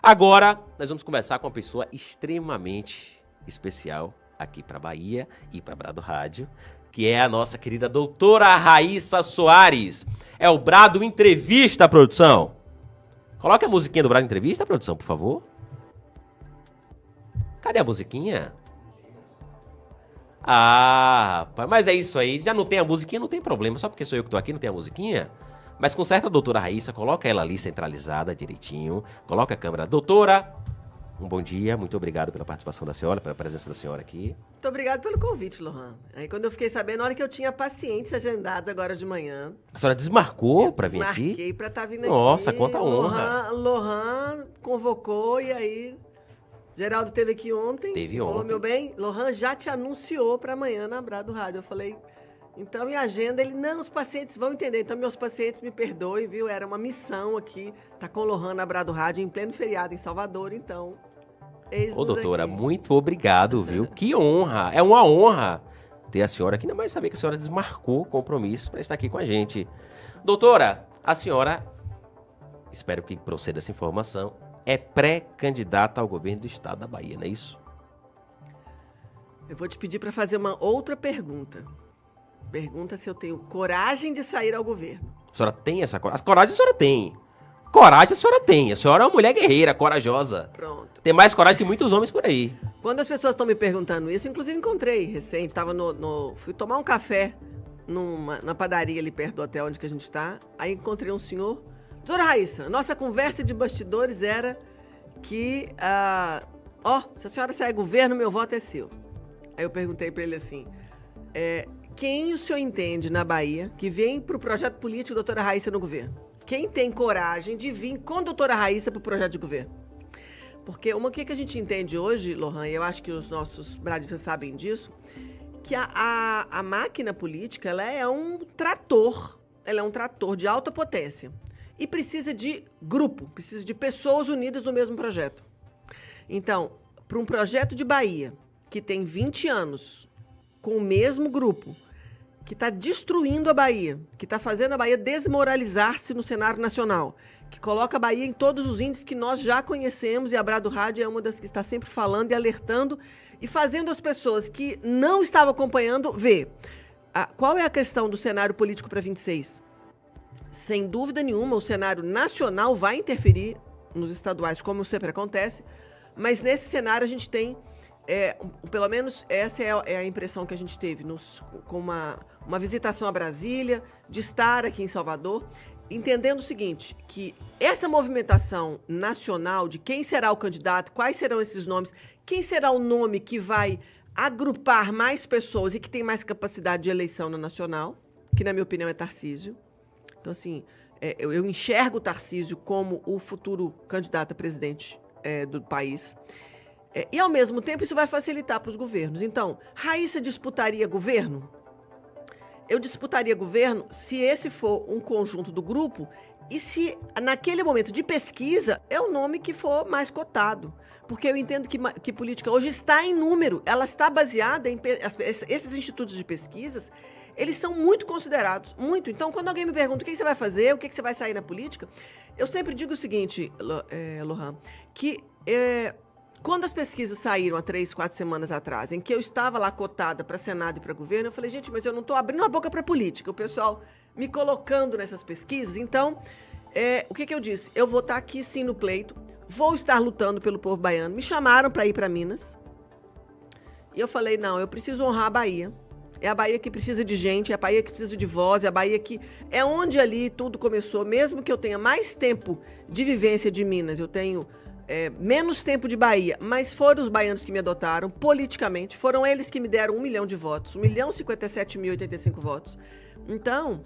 Agora, nós vamos conversar com uma pessoa extremamente especial aqui para Bahia e para Brado Rádio, que é a nossa querida doutora Raíssa Soares. É o Brado Entrevista, produção. Coloque a musiquinha do Brado Entrevista, produção, por favor. Cadê a musiquinha? Ah, rapaz, mas é isso aí. Já não tem a musiquinha, não tem problema. Só porque sou eu que tô aqui, não tem a musiquinha. Mas conserta a doutora Raíssa, coloca ela ali centralizada direitinho. Coloca a câmera. Doutora, um bom dia. Muito obrigado pela participação da senhora, pela presença da senhora aqui. Muito obrigado pelo convite, Lohan. Aí quando eu fiquei sabendo, olha que eu tinha pacientes agendados agora de manhã. A senhora desmarcou para vir aqui? Marquei para estar vindo aqui. Nossa, quanta honra. Lohan convocou e aí... Geraldo teve aqui ontem. Teve falou, ontem. meu bem, Lohan já te anunciou para amanhã na Brado Rádio. Eu falei, então minha agenda, ele, não, os pacientes vão entender. Então meus pacientes me perdoem, viu? Era uma missão aqui, tá com o Lohan na Brado Rádio em pleno feriado em Salvador, então... Ô, doutora, muito obrigado, viu? Que honra, é uma honra ter a senhora aqui, ainda mais saber que a senhora desmarcou compromissos para estar aqui com a gente. Doutora, a senhora, espero que proceda essa informação, é pré-candidata ao governo do estado da Bahia, não é isso? Eu vou te pedir para fazer uma outra pergunta. Pergunta se eu tenho coragem de sair ao governo. A senhora tem essa coragem? Coragem a senhora tem. Coragem a senhora tem. A senhora é uma mulher guerreira, corajosa. Pronto. Tem mais coragem que muitos homens por aí. Quando as pessoas estão me perguntando isso, inclusive encontrei recente, fui tomar um café na padaria ali perto do hotel onde que a gente está, aí encontrei um senhor. Doutora Raíssa, nossa conversa de bastidores era que, se a senhora sair governo, meu voto é seu. Aí eu perguntei para ele assim, quem o senhor entende na Bahia que vem para o projeto político doutora Raíssa no governo? Quem tem coragem de vir com a doutora Raíssa para o projeto de governo? Porque o que a gente entende hoje, Lohan, e eu acho que os nossos bradistas sabem disso, que a máquina política ela é um trator de alta potência. E precisa de grupo, precisa de pessoas unidas no mesmo projeto. Então, para um projeto de Bahia, que tem 20 anos, com o mesmo grupo, que está destruindo a Bahia, que está fazendo a Bahia desmoralizar-se no cenário nacional, que coloca a Bahia em todos os índices que nós já conhecemos, e a Brado Rádio é uma das que está sempre falando e alertando, e fazendo as pessoas que não estavam acompanhando ver. Qual é a questão do cenário político para 26? Sem dúvida nenhuma, o cenário nacional vai interferir nos estaduais, como sempre acontece, mas nesse cenário a gente tem, pelo menos essa é a impressão que a gente teve com uma visitação a Brasília, de estar aqui em Salvador, entendendo o seguinte, que essa movimentação nacional de quem será o candidato, quais serão esses nomes, quem será o nome que vai agrupar mais pessoas e que tem mais capacidade de eleição no nacional, que na minha opinião é Tarcísio. Então, assim, eu enxergo o Tarcísio como o futuro candidato a presidente do país. E, ao mesmo tempo, isso vai facilitar para os governos. Então, Raíssa disputaria governo? Eu disputaria governo se esse for um conjunto do grupo e se, naquele momento de pesquisa, é o nome que for mais cotado. Porque eu entendo que política hoje está em número, ela está baseada em... Esses institutos de pesquisas, eles são muito considerados, muito. Então, quando alguém me pergunta o que você vai fazer, o que você vai sair na política, eu sempre digo o seguinte, Lohan, que quando as pesquisas saíram há 3, 4 semanas atrás, em que eu estava lá cotada para Senado e para governo, eu falei, gente, mas eu não estou abrindo a boca para política, o pessoal me colocando nessas pesquisas. Então, o que eu disse? Eu vou estar aqui sim no pleito, vou estar lutando pelo povo baiano. Me chamaram para ir para Minas e eu falei, não, eu preciso honrar a Bahia. É a Bahia que precisa de gente, é a Bahia que precisa de voz, é a Bahia que... É onde ali tudo começou. Mesmo que eu tenha mais tempo de vivência de Minas, eu tenho menos tempo de Bahia, mas foram os baianos que me adotaram politicamente, foram eles que me deram 1 milhão de votos, 1.057.085 votos. Então,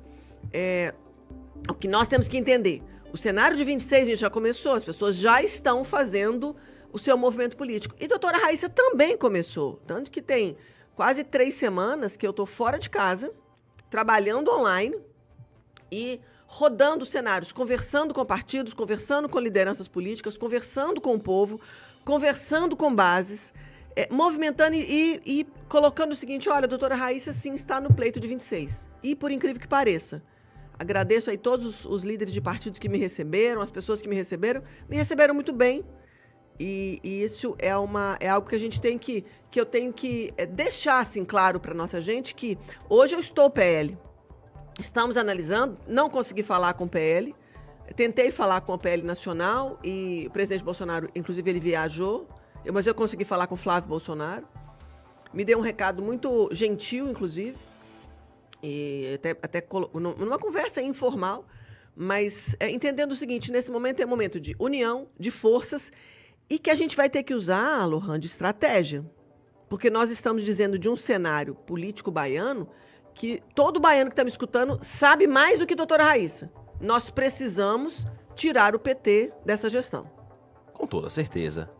o que nós temos que entender, o cenário de 26 a gente já começou, as pessoas já estão fazendo o seu movimento político. E a doutora Raíssa também começou, tanto que tem... Quase 3 semanas que eu estou fora de casa, trabalhando online e rodando cenários, conversando com partidos, conversando com lideranças políticas, conversando com o povo, conversando com bases, movimentando e colocando o seguinte, olha, a doutora Raíssa sim está no pleito de 26. E por incrível que pareça, agradeço aí todos os líderes de partidos que me receberam, as pessoas que me receberam muito bem. E isso é algo que a gente tem que eu tenho que deixar assim claro para nossa gente que hoje eu estou PL. Estamos analisando, não consegui falar com o PL, tentei falar com o PL Nacional e o presidente Bolsonaro, inclusive, ele viajou, mas eu consegui falar com o Flávio Bolsonaro. Me deu um recado muito gentil, inclusive, e até numa conversa informal, mas entendendo o seguinte, nesse momento é momento de união, de forças, e que a gente vai ter que usar, Lohan, de estratégia. Porque nós estamos dizendo de um cenário político baiano que todo baiano que está me escutando sabe mais do que a doutora Raíssa. Nós precisamos tirar o PT dessa gestão. Com toda certeza.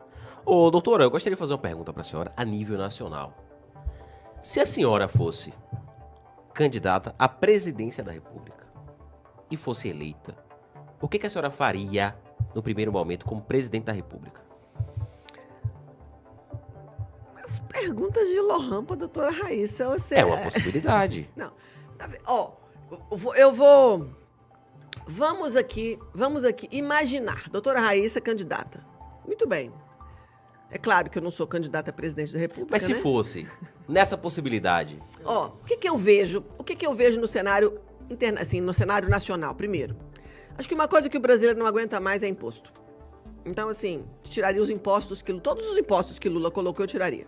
Ô, doutora, eu gostaria de fazer uma pergunta para a senhora a nível nacional. Se a senhora fosse candidata à presidência da República e fosse eleita, o que a senhora faria no primeiro momento como presidente da República? As perguntas de Lohan para a doutora Raíssa, você... É uma possibilidade. Não. Eu vou... Vamos aqui imaginar. Doutora Raíssa, candidata. Muito bem. É claro que eu não sou candidata a presidente da República, Mas se fosse, nessa possibilidade... o que eu vejo? O que eu vejo no cenário no cenário nacional, primeiro? Acho que uma coisa que o brasileiro não aguenta mais é imposto. Então, assim, tiraria os impostos todos os impostos que Lula colocou, eu tiraria.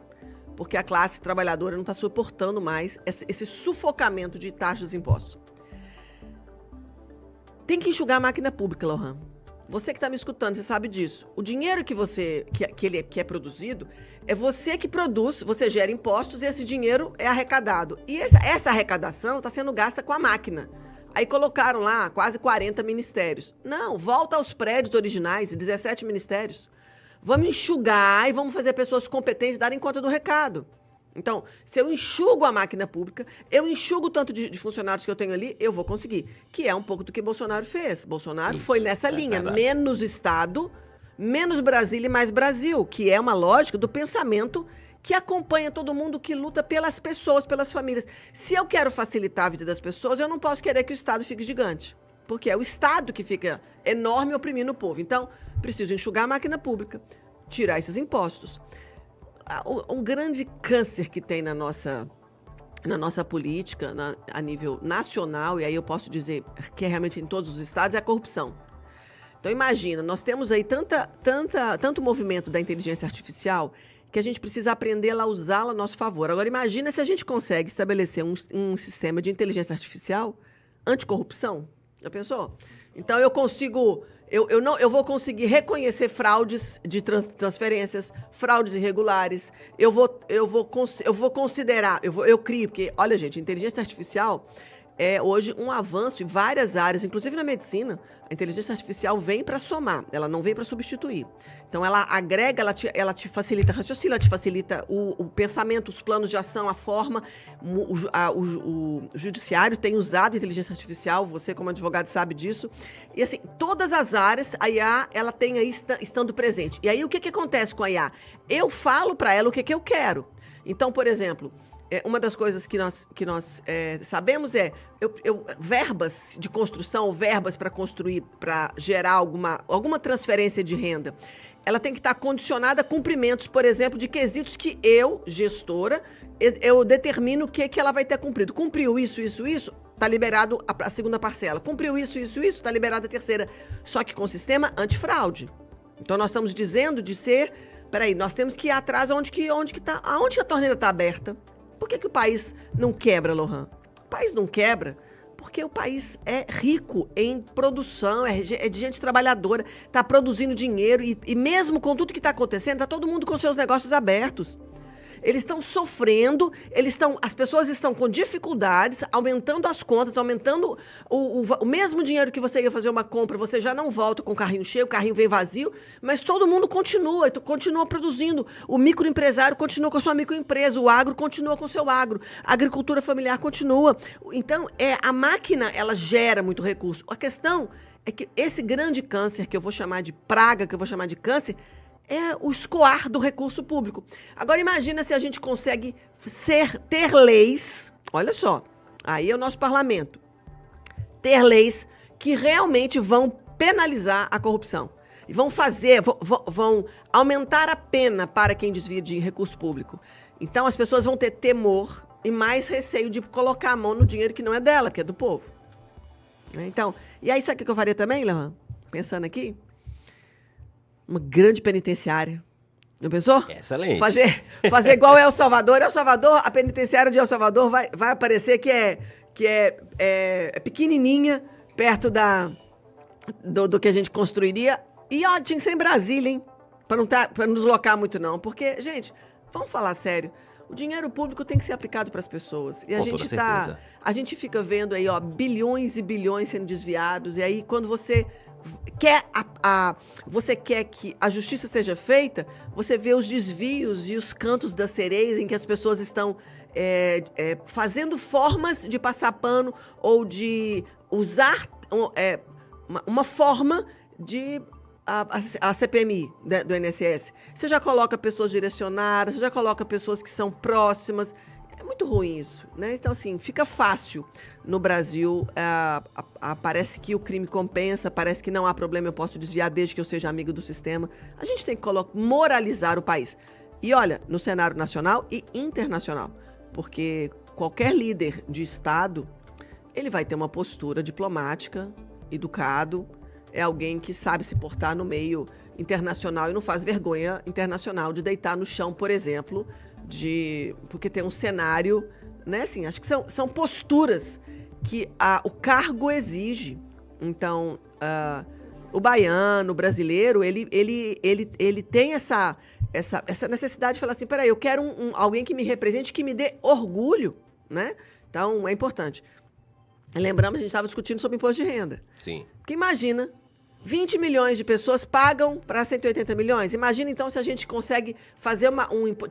Porque a classe trabalhadora não está suportando mais esse sufocamento de taxas e impostos. Tem que enxugar a máquina pública, Lohan. Você que está me escutando, você sabe disso. O dinheiro que é produzido, é você que produz, você gera impostos e esse dinheiro é arrecadado. E essa arrecadação está sendo gasta com a máquina. Aí colocaram lá quase 40 ministérios. Não, volta aos prédios originais, 17 ministérios. Vamos enxugar e vamos fazer pessoas competentes darem conta do recado. Então, se eu enxugo a máquina pública, eu enxugo o tanto de funcionários que eu tenho ali, eu vou conseguir. Que é um pouco do que Bolsonaro fez. Bolsonaro foi nessa linha, verdade. Menos Estado, menos Brasília e mais Brasil, que é uma lógica do pensamento que acompanha todo mundo, que luta pelas pessoas, pelas famílias. Se eu quero facilitar a vida das pessoas, eu não posso querer que o Estado fique gigante. Porque é o Estado que fica enorme oprimindo o povo. Então, preciso enxugar a máquina pública, tirar esses impostos. Um grande câncer que tem na nossa política, a nível nacional, e aí eu posso dizer que é realmente em todos os estados, é a corrupção. Então imagina, nós temos aí tanto movimento da inteligência artificial que a gente precisa aprender a usá-la a nosso favor. Agora imagina se a gente consegue estabelecer um sistema de inteligência artificial anticorrupção. Já pensou? Então eu consigo... Eu vou conseguir reconhecer fraudes de transferências, fraudes irregulares. Eu vou considerar, eu crio, porque, olha, gente, a inteligência artificial é hoje um avanço em várias áreas, inclusive na medicina. A inteligência artificial vem para somar, ela não vem para substituir. Então, ela agrega, ela te facilita o raciocínio, ela te facilita o pensamento, os planos de ação, a forma. O judiciário tem usado inteligência artificial, você como advogado sabe disso. E assim, todas as áreas, a IA, ela tem aí estando presente. E aí, o que acontece com a IA? Eu falo para ela o que eu quero. Então, por exemplo... uma das coisas que nós sabemos é verbas de construção, verbas para construir, para gerar alguma transferência de renda. Ela tem que estar condicionada a cumprimentos, por exemplo, de quesitos que eu, gestora, eu determino o que ela vai ter cumprido. Cumpriu isso, está liberado a segunda parcela. Cumpriu isso, está liberada a terceira. Só que com sistema antifraude. Então, nós estamos dizendo de ser... Peraí, nós temos que ir atrás aonde a torneira está aberta. Por que o país não quebra, Lohan? O país não quebra porque o país é rico em produção, é de gente trabalhadora, está produzindo dinheiro e mesmo com tudo que está acontecendo, está todo mundo com seus negócios abertos. Eles estão sofrendo, as pessoas estão com dificuldades, aumentando as contas, aumentando o mesmo dinheiro que você ia fazer uma compra, você já não volta com o carrinho cheio, o carrinho vem vazio, mas todo mundo continua produzindo. O microempresário continua com a sua microempresa, o agro continua com o seu agro, a agricultura familiar continua. Então, a máquina, ela gera muito recurso. A questão é que esse grande câncer, que eu vou chamar de praga, que eu vou chamar de câncer, é o escoar do recurso público. Agora imagina se a gente consegue ter leis, olha só, aí é o nosso parlamento, ter leis que realmente vão penalizar a corrupção. e vão vão aumentar a pena para quem desvia de recurso público. Então as pessoas vão ter temor e mais receio de colocar a mão no dinheiro que não é dela, que é do povo. Então, e aí sabe o que eu faria também, Levan? Pensando aqui? Uma grande penitenciária. Não pensou? Excelente. Fazer igual El Salvador. El Salvador, a penitenciária de El Salvador vai aparecer que é pequenininha, perto do que a gente construiria. E, ó, tinha que ser em Brasília, hein? Para não deslocar muito, não. Porque, gente, vamos falar sério. O dinheiro público tem que ser aplicado para as pessoas. E a gente fica vendo aí, ó, bilhões e bilhões sendo desviados. E aí, quando você quer que a justiça seja feita, você vê os desvios e os cantos das sereias em que as pessoas estão fazendo formas de passar pano ou de usar uma forma de a CPMI do INSS. Você já coloca pessoas direcionadas, você já coloca pessoas que são próximas. É muito ruim isso, né? Então, assim, fica fácil no Brasil. Parece que o crime compensa, parece que não há problema, eu posso desviar desde que eu seja amigo do sistema. A gente tem que moralizar o país. E olha, no cenário nacional e internacional. Porque qualquer líder de Estado, ele vai ter uma postura diplomática, educado, é alguém que sabe se portar no meio internacional e não faz vergonha internacional de deitar no chão, por exemplo, porque tem um cenário, né? Assim, acho que são posturas que o cargo exige. Então, o baiano, o brasileiro, ele tem essa necessidade de falar assim, peraí, eu quero alguém que me represente, que me dê orgulho, né? Então, é importante. Lembramos, a gente estava discutindo sobre imposto de renda. Sim. Porque imagina, 20 milhões de pessoas pagam para 180 milhões. Imagina, então, se a gente consegue fazer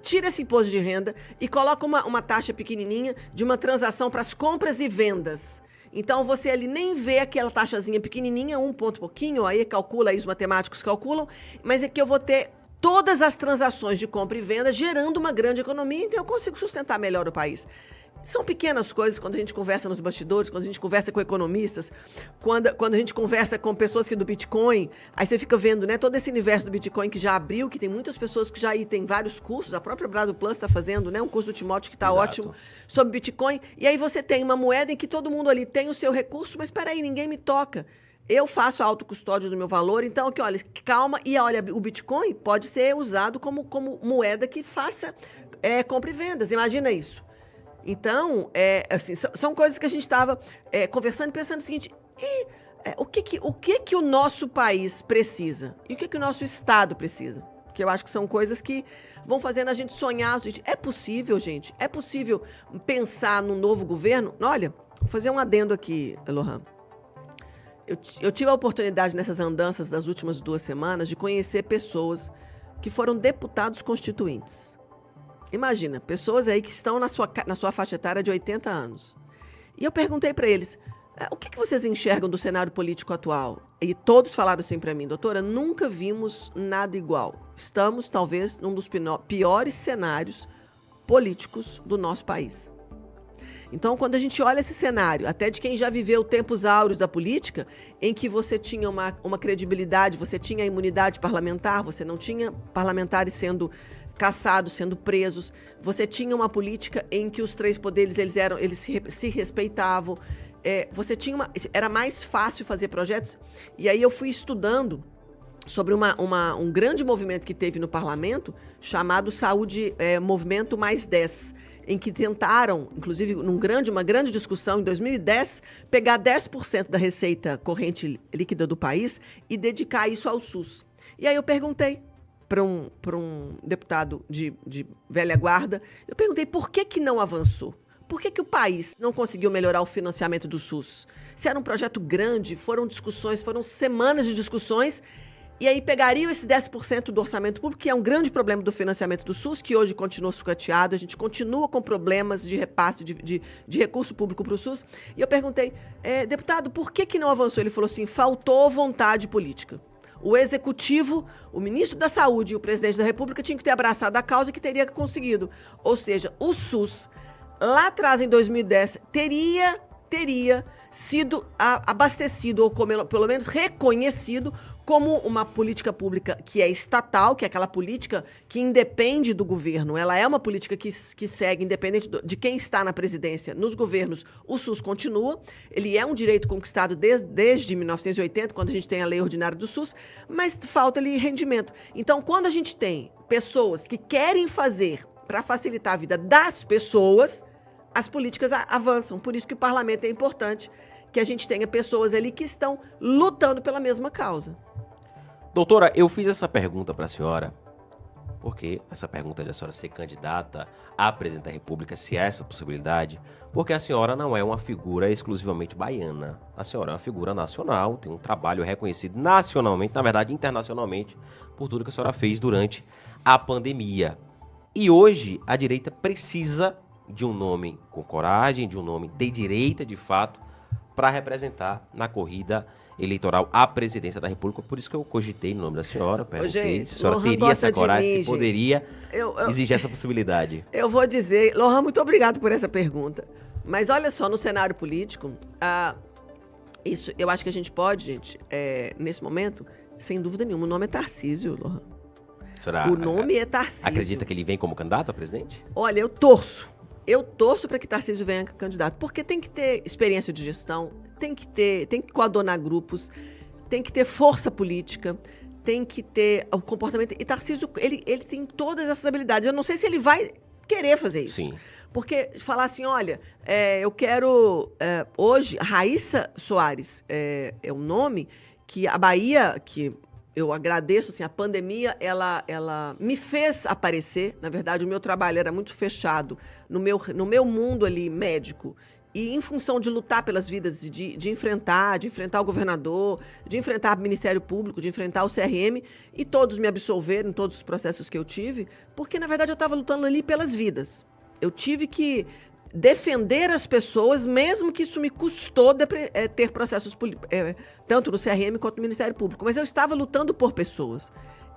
tira esse imposto de renda e coloca uma taxa pequenininha de uma transação para as compras e vendas. Então, você ali nem vê aquela taxazinha pequenininha, um ponto pouquinho, aí calcula, aí os matemáticos calculam, mas é que eu vou ter todas as transações de compra e venda gerando uma grande economia, então eu consigo sustentar melhor o país. São pequenas coisas quando a gente conversa nos bastidores, quando a gente conversa com economistas, quando a gente conversa com pessoas que do Bitcoin, aí você fica vendo, né, todo esse universo do Bitcoin que já abriu, que tem muitas pessoas que já aí tem vários cursos, a própria Brado Plus está fazendo, né, um curso do Timóteo que está ótimo sobre Bitcoin, e aí você tem uma moeda em que todo mundo ali tem o seu recurso, mas espera aí, ninguém me toca. Eu faço a autocustódia do meu valor, então aqui, olha, calma, e olha, o Bitcoin pode ser usado como moeda que faça compra e vendas, imagina isso. Então, assim, são coisas que a gente estava conversando e pensando o seguinte, o que o nosso país precisa? E o que o nosso Estado precisa? Que eu acho que são coisas que vão fazendo a gente sonhar. É possível, gente? É possível pensar num novo governo? Olha, vou fazer um adendo aqui, Lohan. Eu tive a oportunidade nessas andanças das últimas 2 semanas de conhecer pessoas que foram deputados constituintes. Imagina, pessoas aí que estão na sua faixa etária de 80 anos. E eu perguntei para eles, o que vocês enxergam do cenário político atual? E todos falaram assim para mim, doutora, nunca vimos nada igual. Estamos, talvez, num dos piores cenários políticos do nosso país. Então, quando a gente olha esse cenário, até de quem já viveu tempos áureos da política, em que você tinha uma credibilidade, você tinha a imunidade parlamentar, você não tinha parlamentares sendo caçados, sendo presos, você tinha uma política em que os 3 poderes eles se respeitavam, era mais fácil fazer projetos, e aí eu fui estudando sobre um grande movimento que teve no parlamento, chamado Movimento Mais 10, em que tentaram, inclusive uma grande discussão em 2010, pegar 10% da receita corrente líquida do país e dedicar isso ao SUS. E aí eu perguntei para um deputado de velha guarda, eu perguntei por que não avançou? Por que o país não conseguiu melhorar o financiamento do SUS? Se era um projeto grande, foram discussões, foram semanas de discussões, e aí pegariam esse 10% do orçamento público, que é um grande problema do financiamento do SUS, que hoje continua sucateado, a gente continua com problemas de repasse de recurso público para o SUS. E eu perguntei, deputado, por que não avançou? Ele falou assim, faltou vontade política. O executivo, o ministro da Saúde e o presidente da República tinham que ter abraçado a causa que teria conseguido. Ou seja, o SUS, lá atrás, em 2010, teria sido abastecido, ou pelo menos reconhecido, como uma política pública que é estatal, que é aquela política que independe do governo. Ela é uma política que segue, independente de quem está na presidência. Nos governos, o SUS continua. Ele é um direito conquistado desde 1980, quando a gente tem a lei ordinária do SUS, mas falta-lhe rendimento. Então, quando a gente tem pessoas que querem fazer para facilitar a vida das pessoas, as políticas avançam. Por isso que o parlamento é importante, que a gente tenha pessoas ali que estão lutando pela mesma causa. Doutora, eu fiz essa pergunta para a senhora, porque essa pergunta de a senhora ser candidata a presidente da República, se há essa possibilidade, porque a senhora não é uma figura exclusivamente baiana. A senhora é uma figura nacional, tem um trabalho reconhecido nacionalmente, na verdade internacionalmente, por tudo que a senhora fez durante a pandemia. E hoje a direita precisa de um nome com coragem, de um nome de direita de fato, para representar na corrida eleitoral à presidência da República. Por isso que eu cogitei no nome da senhora, perguntei se a senhora teria essa coragem, se poderia exigir essa possibilidade. Eu vou dizer, Lohan, muito obrigado por essa pergunta. Mas olha só, no cenário político, isso eu acho que a gente pode, gente, nesse momento, sem dúvida nenhuma, o nome é Tarcísio, Lohan. O nome é Tarcísio. Acredita que ele vem como candidato a presidente? Olha, eu torço para que Tarcísio venha candidato, porque tem que ter experiência de gestão, tem que coadunar grupos, tem que ter força política, tem que ter o comportamento. E Tarcísio, ele tem todas essas habilidades. Eu não sei se ele vai querer fazer isso. Sim. Porque falar assim, olha, eu quero... hoje, Raíssa Soares é um nome que a Bahia... que eu agradeço, assim, a pandemia, ela me fez aparecer. Na verdade, o meu trabalho era muito fechado no meu mundo ali, médico. E em função de lutar pelas vidas, de enfrentar o governador, de enfrentar o Ministério Público, de enfrentar o CRM, e todos me absolveram em todos os processos que eu tive, porque, na verdade, eu estava lutando ali pelas vidas. Eu tive que defender as pessoas, mesmo que isso me custou ter processos tanto no CRM quanto no Ministério Público. Mas eu estava lutando por pessoas.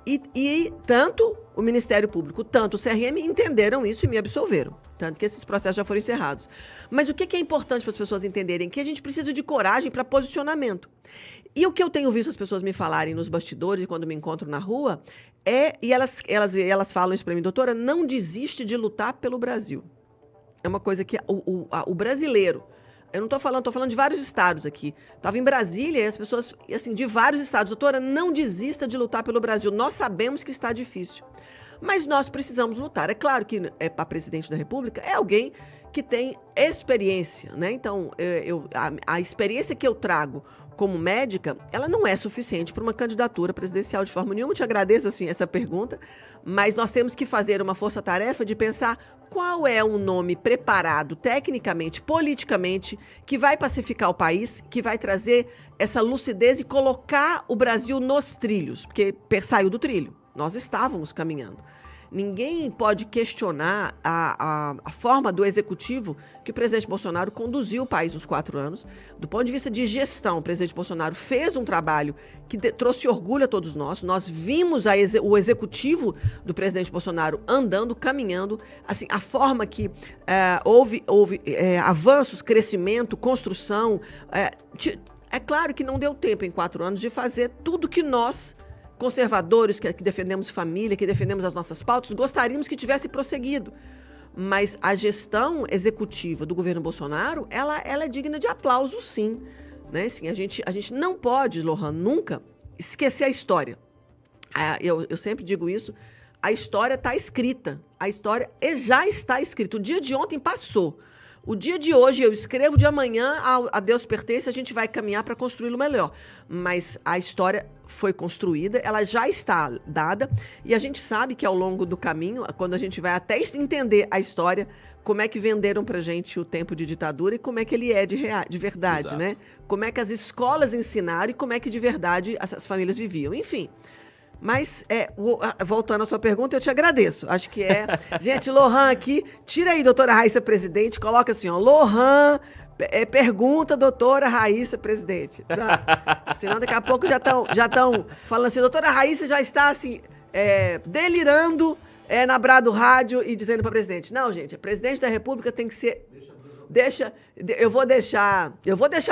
E tanto o Ministério Público, tanto o CRM entenderam isso e me absolveram. Tanto que esses processos já foram encerrados. Mas o que é importante para as pessoas entenderem? Que a gente precisa de coragem para posicionamento. E o que eu tenho visto as pessoas me falarem nos bastidores e quando me encontro na rua, e elas falam isso para mim, doutora, não desiste de lutar pelo Brasil. É uma coisa que o brasileiro... Eu não estou falando de vários estados aqui. Estava em Brasília e as pessoas, assim, de vários estados. Doutora, não desista de lutar pelo Brasil. Nós sabemos que está difícil. Mas nós precisamos lutar. É claro que para presidente da República é alguém que tem experiência, né? Então, a experiência que eu trago como médica, ela não é suficiente para uma candidatura presidencial de forma nenhuma. Eu te agradeço, assim, essa pergunta, mas nós temos que fazer uma força-tarefa de pensar qual é um nome preparado tecnicamente, politicamente, que vai pacificar o país, que vai trazer essa lucidez e colocar o Brasil nos trilhos, porque saiu do trilho. Nós estávamos caminhando. Ninguém pode questionar a forma do executivo que o presidente Bolsonaro conduziu o país nos 4 anos. Do ponto de vista de gestão, o presidente Bolsonaro fez um trabalho que trouxe orgulho a todos nós. Nós vimos o executivo do presidente Bolsonaro andando, caminhando. Assim, a forma que houve avanços, crescimento, construção. É claro que não deu tempo em 4 anos de fazer tudo que nós, conservadores, que defendemos família, que defendemos as nossas pautas, gostaríamos que tivesse prosseguido. Mas a gestão executiva do governo Bolsonaro, ela é digna de aplauso, sim. Né? Assim, a gente não pode, Lohan, nunca esquecer a história. Eu sempre digo isso, a história está escrita. A história já está escrita. O dia de ontem passou. O dia de hoje, eu escrevo, de amanhã, a Deus pertence, a gente vai caminhar para construí-lo melhor. Mas a história foi construída, ela já está dada, e a gente sabe que ao longo do caminho, quando a gente vai até entender a história, como é que venderam pra gente o tempo de ditadura e como é que ele é de verdade, Exato. né? Como é que as escolas ensinaram e como é que de verdade as famílias viviam. Enfim. Mas, voltando à sua pergunta, eu te agradeço. Acho que Gente, Lohan aqui, tira aí, doutora Raíssa, presidente, coloca assim, ó, Lohan, pergunta, doutora Raíssa, presidente. Senão, daqui a pouco já estão falando assim, doutora Raíssa já está, assim, delirando na Brado Rádio e dizendo para presidente. Não, gente, a presidente da República tem que ser... Eu vou deixar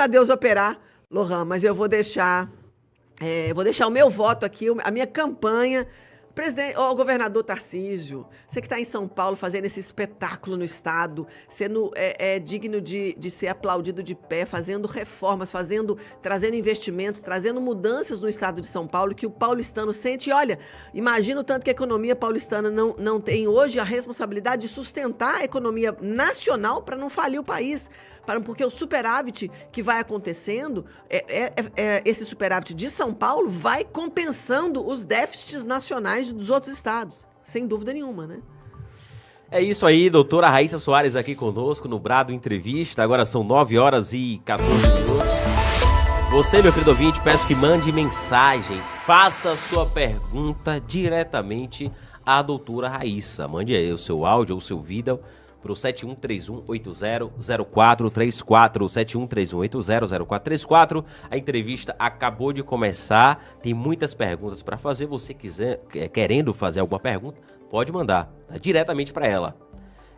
Deus operar, Lohan, mas eu vou deixar Eu vou deixar o meu voto aqui, a minha campanha. Presidente, governador Tarcísio, você que está em São Paulo fazendo esse espetáculo no Estado, sendo digno de ser aplaudido de pé, fazendo reformas, trazendo investimentos, trazendo mudanças no Estado de São Paulo, que o paulistano sente. E olha, imagina o tanto que a economia paulistana não tem hoje a responsabilidade de sustentar a economia nacional para não falir o país. Porque o superávit que vai acontecendo, esse superávit de São Paulo vai compensando os déficits nacionais dos outros estados, sem dúvida nenhuma, né? É isso aí, doutora Raíssa Soares aqui conosco no Brado Entrevista. Agora são 9h14. Você, meu querido ouvinte, peço que mande mensagem, faça a sua pergunta diretamente à doutora Raíssa. Mande aí o seu áudio ou o seu vídeo para o 7131800434, 7131800434. A entrevista acabou de começar, tem muitas perguntas para fazer. Você querendo fazer alguma pergunta, pode mandar diretamente para ela.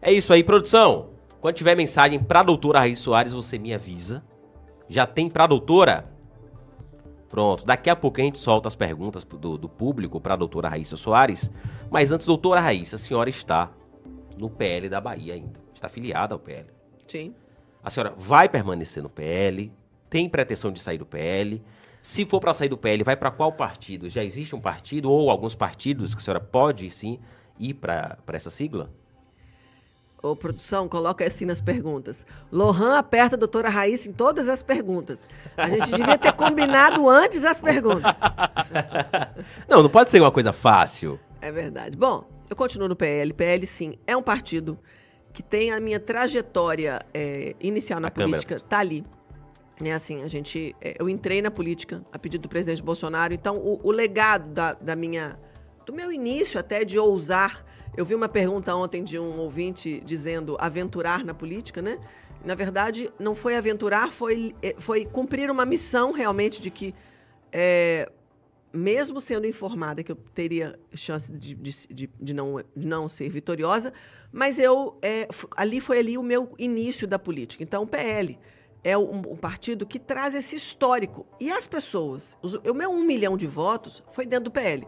É isso aí, produção. Quando tiver mensagem para a doutora Raíssa Soares, você me avisa. Já tem para a doutora? Pronto, daqui a pouco a gente solta as perguntas do público para a doutora Raíssa Soares. Mas antes, doutora Raíssa, a senhora está no PL da Bahia ainda. Está filiada ao PL. Sim. A senhora vai permanecer no PL? Tem pretensão de sair do PL? Se for para sair do PL, vai para qual partido? Já existe um partido ou alguns partidos que a senhora pode, sim, ir para essa sigla? Ô, produção, coloca assim nas perguntas. Lohan aperta a doutora Raíssa em todas as perguntas. A gente devia ter combinado antes as perguntas. Não pode ser uma coisa fácil. É verdade. Bom, eu continuo no PL. PL, sim, é um partido que tem a minha trajetória inicial na política, tá ali. É assim, eu entrei na política a pedido do presidente Bolsonaro, então o legado do meu início até de ousar. Eu vi uma pergunta ontem de um ouvinte dizendo aventurar na política, né? Na verdade, não foi aventurar, foi cumprir uma missão realmente de que, mesmo sendo informada que eu teria chance de não ser vitoriosa, mas ali foi o meu início da política. Então, o PL é um partido que traz esse histórico. E as pessoas, o meu 1 milhão de votos foi dentro do PL.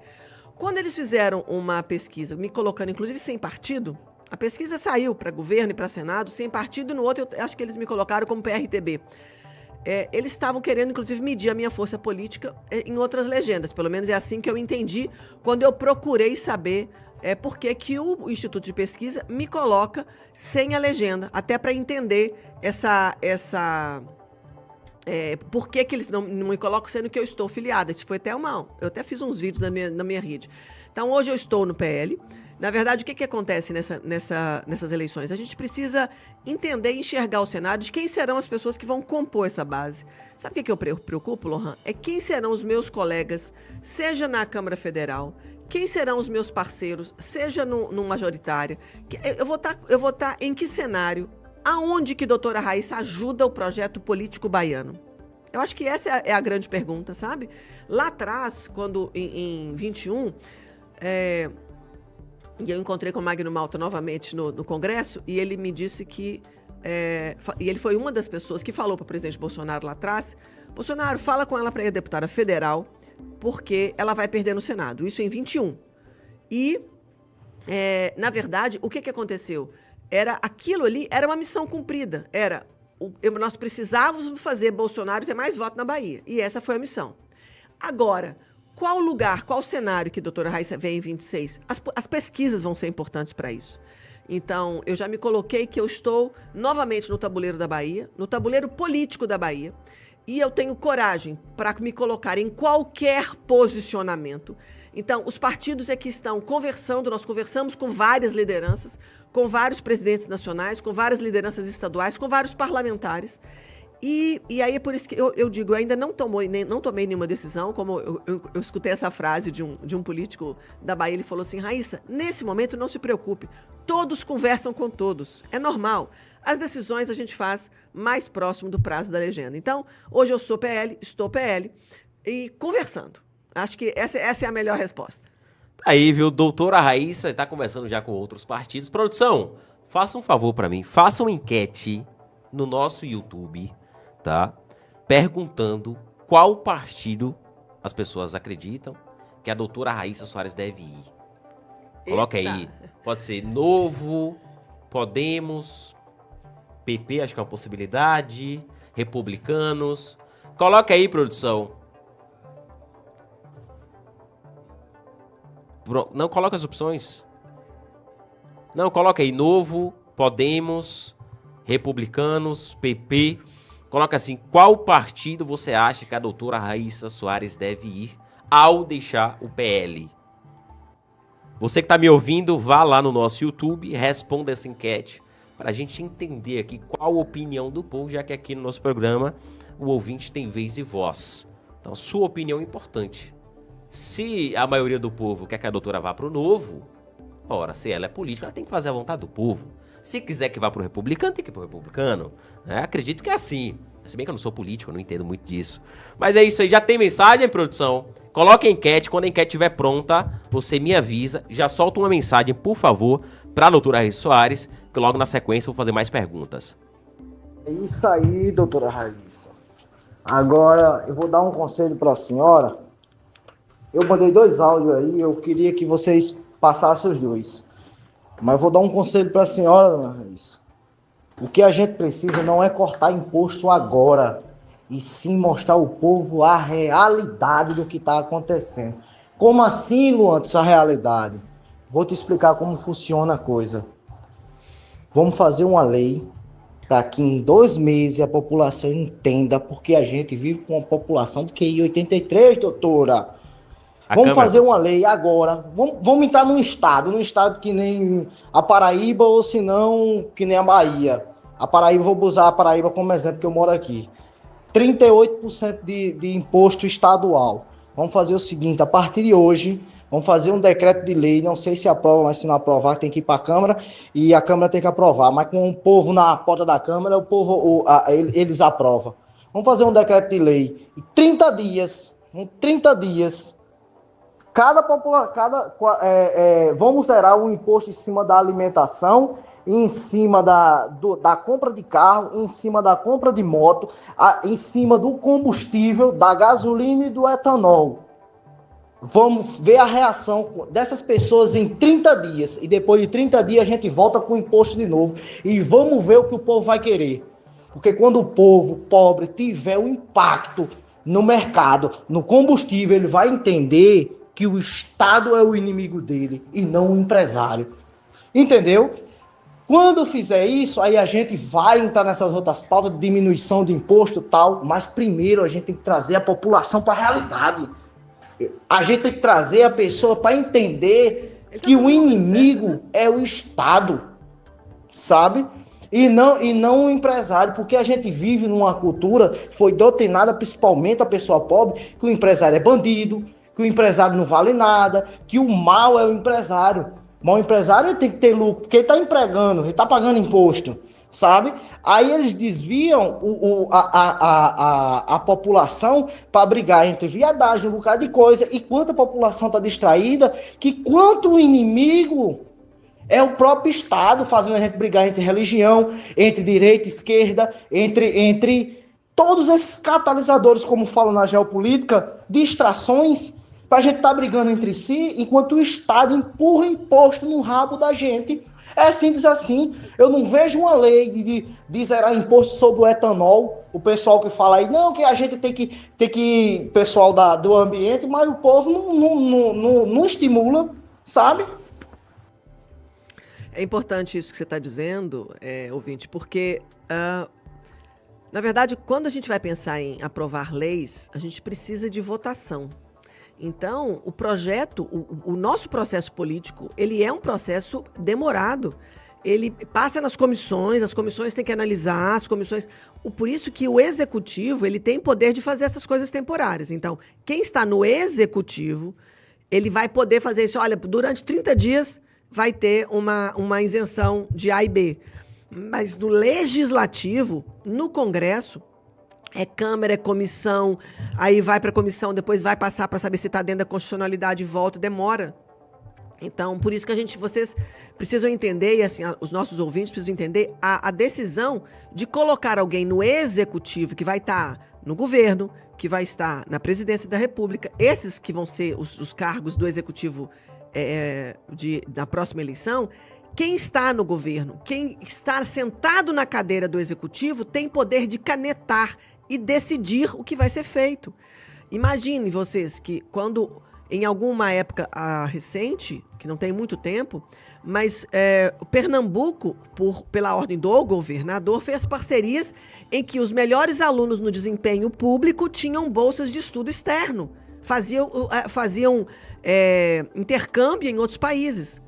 Quando eles fizeram uma pesquisa, me colocando inclusive sem partido, a pesquisa saiu para governo e para Senado, sem partido, no outro eu acho que eles me colocaram como PRTB. Eles estavam querendo, inclusive, medir a minha força política em outras legendas. Pelo menos é assim que eu entendi quando eu procurei saber por que o Instituto de Pesquisa me coloca sem a legenda, até para entender por que eles não me colocam sendo que eu estou filiada. Isso foi até eu até fiz uns vídeos na minha rede. Então, hoje eu estou no PL. Na verdade, o que acontece nessas eleições? A gente precisa entender e enxergar o cenário de quem serão as pessoas que vão compor essa base. Sabe o que eu preocupo, Lohan? É quem serão os meus colegas, seja na Câmara Federal, quem serão os meus parceiros, seja no majoritária. Eu vou estar em que cenário? Aonde que a doutora Raíssa ajuda o projeto político baiano? Eu acho que essa é a grande pergunta, sabe? Lá atrás, quando em 21, e eu encontrei com o Magno Malta novamente no Congresso, e ele me disse que... e ele foi uma das pessoas que falou para o presidente Bolsonaro lá atrás: Bolsonaro, fala com ela para ir a deputada federal, porque ela vai perder no Senado. Isso em 21. E, na verdade, o que aconteceu? Aquilo ali era uma missão cumprida. Nós precisávamos fazer Bolsonaro ter mais voto na Bahia. E essa foi a missão. Agora, qual lugar, qual cenário que a doutora Raíssa vem em 26? As pesquisas vão ser importantes para isso. Então, eu já me coloquei que eu estou novamente no tabuleiro da Bahia, no tabuleiro político da Bahia, e eu tenho coragem para me colocar em qualquer posicionamento. Então, os partidos que estão conversando, nós conversamos com várias lideranças, com vários presidentes nacionais, com várias lideranças estaduais, com vários parlamentares. E aí é por isso que eu digo, eu ainda não tomei nenhuma decisão, como eu escutei essa frase de um político da Bahia, ele falou assim: Raíssa, nesse momento não se preocupe, todos conversam com todos, é normal. As decisões a gente faz mais próximo do prazo da legenda. Então, hoje eu sou PL, estou PL, e conversando. Acho que essa é a melhor resposta. Aí, viu, doutora Raíssa está conversando já com outros partidos. Produção, faça um favor para mim, faça uma enquete no nosso YouTube, tá? Perguntando qual partido as pessoas acreditam que a doutora Raíssa Soares deve ir? Coloca aí. Pode ser Novo, Podemos, PP, acho que é uma possibilidade, Republicanos. Coloca aí, produção. Não, coloca as opções. Não, coloca aí Novo, Podemos, Republicanos, PP. Coloca assim, qual partido você acha que a doutora Raíssa Soares deve ir ao deixar o PL? Você que está me ouvindo, vá lá no nosso YouTube, responda essa enquete para a gente entender aqui qual a opinião do povo, já que aqui no nosso programa o ouvinte tem vez e voz. Então, sua opinião é importante. Se a maioria do povo quer que a doutora vá para o Novo, ora, se ela é política, ela tem que fazer a vontade do povo. Se quiser que vá para o republicano, tem que ir para o republicano. Acredito que é assim. Se bem que eu não sou político, eu não entendo muito disso. Mas é isso aí, já tem mensagem, produção? Coloque a enquete, quando a enquete estiver pronta, você me avisa. Já solta uma mensagem, por favor, para a doutora Raíssa Soares, que logo na sequência eu vou fazer mais perguntas. É isso aí, doutora Raíssa. Agora, eu vou dar um conselho para a senhora. Eu mandei 2 áudios aí, eu queria que vocês passassem os 2. Mas eu vou dar um conselho para a senhora, dona Raíssa. O que a gente precisa não é cortar imposto agora, e sim mostrar ao povo a realidade do que está acontecendo. Como assim, Luan, essa realidade? Vou te explicar como funciona a coisa. Vamos fazer uma lei para que em 2 meses a população entenda, porque a gente vive com uma população de QI 83, doutora. Vamos fazer uma lei agora. Vamos entrar num estado que nem a Paraíba, ou se não, que nem a Bahia. A Paraíba, vou usar a Paraíba como exemplo, que eu moro aqui. 38% de imposto estadual. Vamos fazer o seguinte, a partir de hoje, vamos fazer um decreto de lei, não sei se aprova, mas se não aprovar, tem que ir para a Câmara, e a Câmara tem que aprovar. Mas com o povo na porta da Câmara, eles aprovam. Vamos fazer um decreto de lei. Em 30 dias, vamos zerar o imposto em cima da alimentação, em cima da compra de carro, em cima da compra de moto, em cima do combustível, da gasolina e do etanol. Vamos ver a reação dessas pessoas em 30 dias. E depois de 30 dias a gente volta com o imposto de novo. E vamos ver o que o povo vai querer. Porque quando o povo pobre tiver um impacto no mercado, no combustível, ele vai entender que o Estado é o inimigo dele e não o empresário. Entendeu? Quando fizer isso, aí a gente vai entrar nessas outras pautas de diminuição de imposto e tal, mas primeiro a gente tem que trazer a população para a realidade. A gente tem que trazer a pessoa para entender que o inimigo é o Estado, sabe? E não o empresário, porque a gente vive numa cultura, foi doutrinada principalmente a pessoa pobre, que o empresário é bandido, que o empresário não vale nada, que o mal é o empresário. Mas o empresário tem que ter lucro, porque ele está empregando, ele está pagando imposto, sabe? Aí eles desviam a população para brigar entre viadagem, um bocado de coisa. E quanto a população está distraída, que quanto o inimigo é o próprio Estado, fazendo a gente brigar entre religião, entre direita e esquerda, entre todos esses catalisadores, como falam na geopolítica, distrações, para a gente estar brigando entre si, enquanto o Estado empurra imposto no rabo da gente. É simples assim. Eu não vejo uma lei de zerar imposto sobre o etanol. O pessoal que fala aí, não, que a gente tem que pessoal do ambiente, mas o povo não estimula, sabe? É importante isso que você está dizendo, ouvinte, porque, na verdade, quando a gente vai pensar em aprovar leis, a gente precisa de votação. Então, o projeto, o nosso processo político, ele é um processo demorado. Ele passa nas comissões, as comissões têm que analisar, Por isso que o executivo, ele tem poder de fazer essas coisas temporárias. Então, quem está no executivo, ele vai poder fazer isso. Olha, durante 30 dias vai ter uma isenção de A e B. Mas no legislativo, no Congresso, é Câmara, é comissão, aí vai para a comissão, depois vai passar para saber se está dentro da constitucionalidade e volta, demora. Então, por isso que vocês precisam entender, e assim, os nossos ouvintes precisam entender a decisão de colocar alguém no executivo que vai estar no governo, que vai estar na presidência da República, esses que vão ser os cargos do executivo na próxima eleição, quem está no governo, quem está sentado na cadeira do executivo tem poder de canetar e decidir o que vai ser feito. Imaginem vocês que quando, em alguma época recente, que não tem muito tempo, mas o Pernambuco, pela ordem do governador, fez parcerias em que os melhores alunos no desempenho público tinham bolsas de estudo externo, faziam intercâmbio em outros países.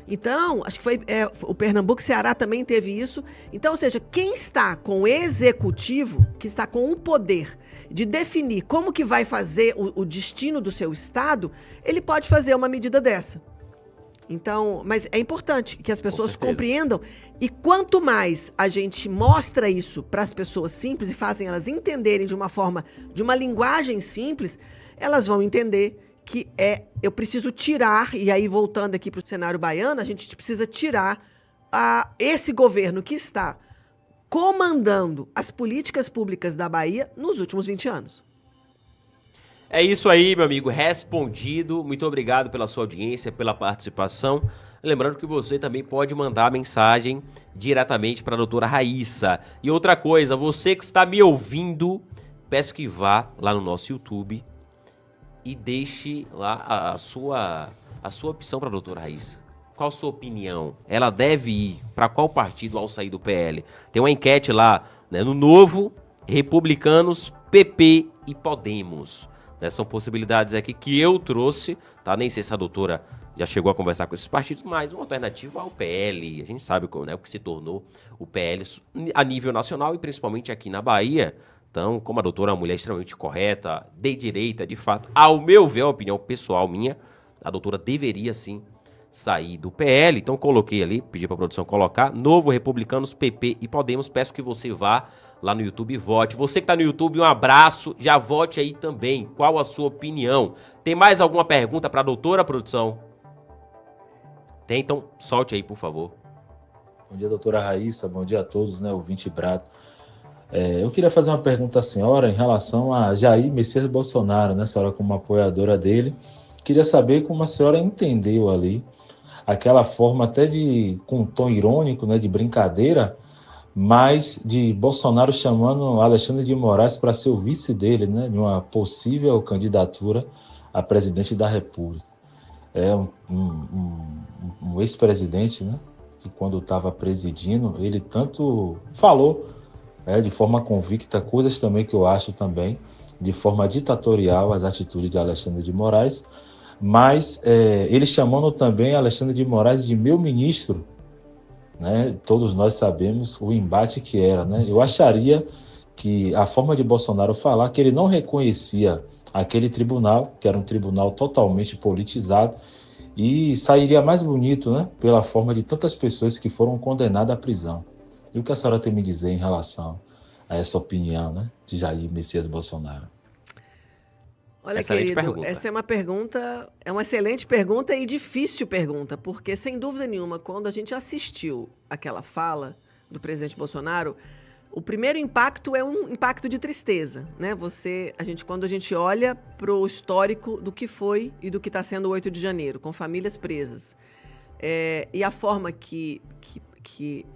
Então, acho que foi o Pernambuco, Ceará também teve isso. Então, ou seja, quem está com o executivo, que está com o poder de definir como que vai fazer o destino do seu estado, ele pode fazer uma medida dessa. Então, mas é importante que as pessoas compreendam, e quanto mais a gente mostra isso para as pessoas simples e fazem elas entenderem de uma linguagem simples, elas vão entender que eu preciso tirar, e aí voltando aqui para o cenário baiano, a gente precisa tirar esse governo que está comandando as políticas públicas da Bahia nos últimos 20 anos. É isso aí, meu amigo, respondido. Muito obrigado pela sua audiência, pela participação. Lembrando que você também pode mandar mensagem diretamente para a doutora Raíssa. E outra coisa, você que está me ouvindo, peço que vá lá no nosso YouTube e deixe lá a sua opção para a doutora Raíssa. Qual a sua opinião? Ela deve ir para qual partido ao sair do PL? Tem uma enquete lá, né, no Novo, Republicanos, PP e Podemos. Né, são possibilidades aqui que eu trouxe, tá? Nem sei se a doutora já chegou a conversar com esses partidos, mas uma alternativa ao PL. A gente sabe, né, o que se tornou o PL a nível nacional e principalmente aqui na Bahia. Então, como a doutora é uma mulher extremamente correta, de direita, de fato, ao meu ver, a opinião pessoal minha, a doutora deveria sim sair do PL. Então, coloquei ali, pedi para a produção colocar, Novo, Republicanos, PP e Podemos. Peço que você vá lá no YouTube e vote. Você que está no YouTube, um abraço, já vote aí também. Qual a sua opinião? Tem mais alguma pergunta para a doutora, produção? Tem, então solte aí, por favor. Bom dia, doutora Raíssa, bom dia a todos, né, ouvinte Brato. Eu queria fazer uma pergunta à senhora em relação a Jair Messias Bolsonaro, né, a senhora como apoiadora dele. Queria saber como a senhora entendeu ali aquela forma até com um tom irônico, né, de brincadeira, mas de Bolsonaro chamando Alexandre de Moraes para ser o vice dele, né, de uma possível candidatura a presidente da República. É um ex-presidente, né, que quando estava presidindo, ele tanto falou de forma convicta, coisas também que eu acho também, de forma ditatorial, as atitudes de Alexandre de Moraes, mas ele chamando também Alexandre de Moraes de meu ministro, né? Todos nós sabemos o embate que era, né? Eu acharia que a forma de Bolsonaro falar que ele não reconhecia aquele tribunal, que era um tribunal totalmente politizado, e sairia mais bonito, né? Pela forma de tantas pessoas que foram condenadas à prisão. E o que a senhora tem a me dizer em relação a essa opinião, né, de Jair Messias Bolsonaro? Olha, excelente querido, pergunta. Essa é uma excelente pergunta e difícil pergunta, porque, sem dúvida nenhuma, quando a gente assistiu aquela fala do presidente Bolsonaro, o primeiro impacto é um impacto de tristeza, né? Quando a gente olha para o histórico do que foi e do que está sendo o 8 de janeiro, com famílias presas, e a forma que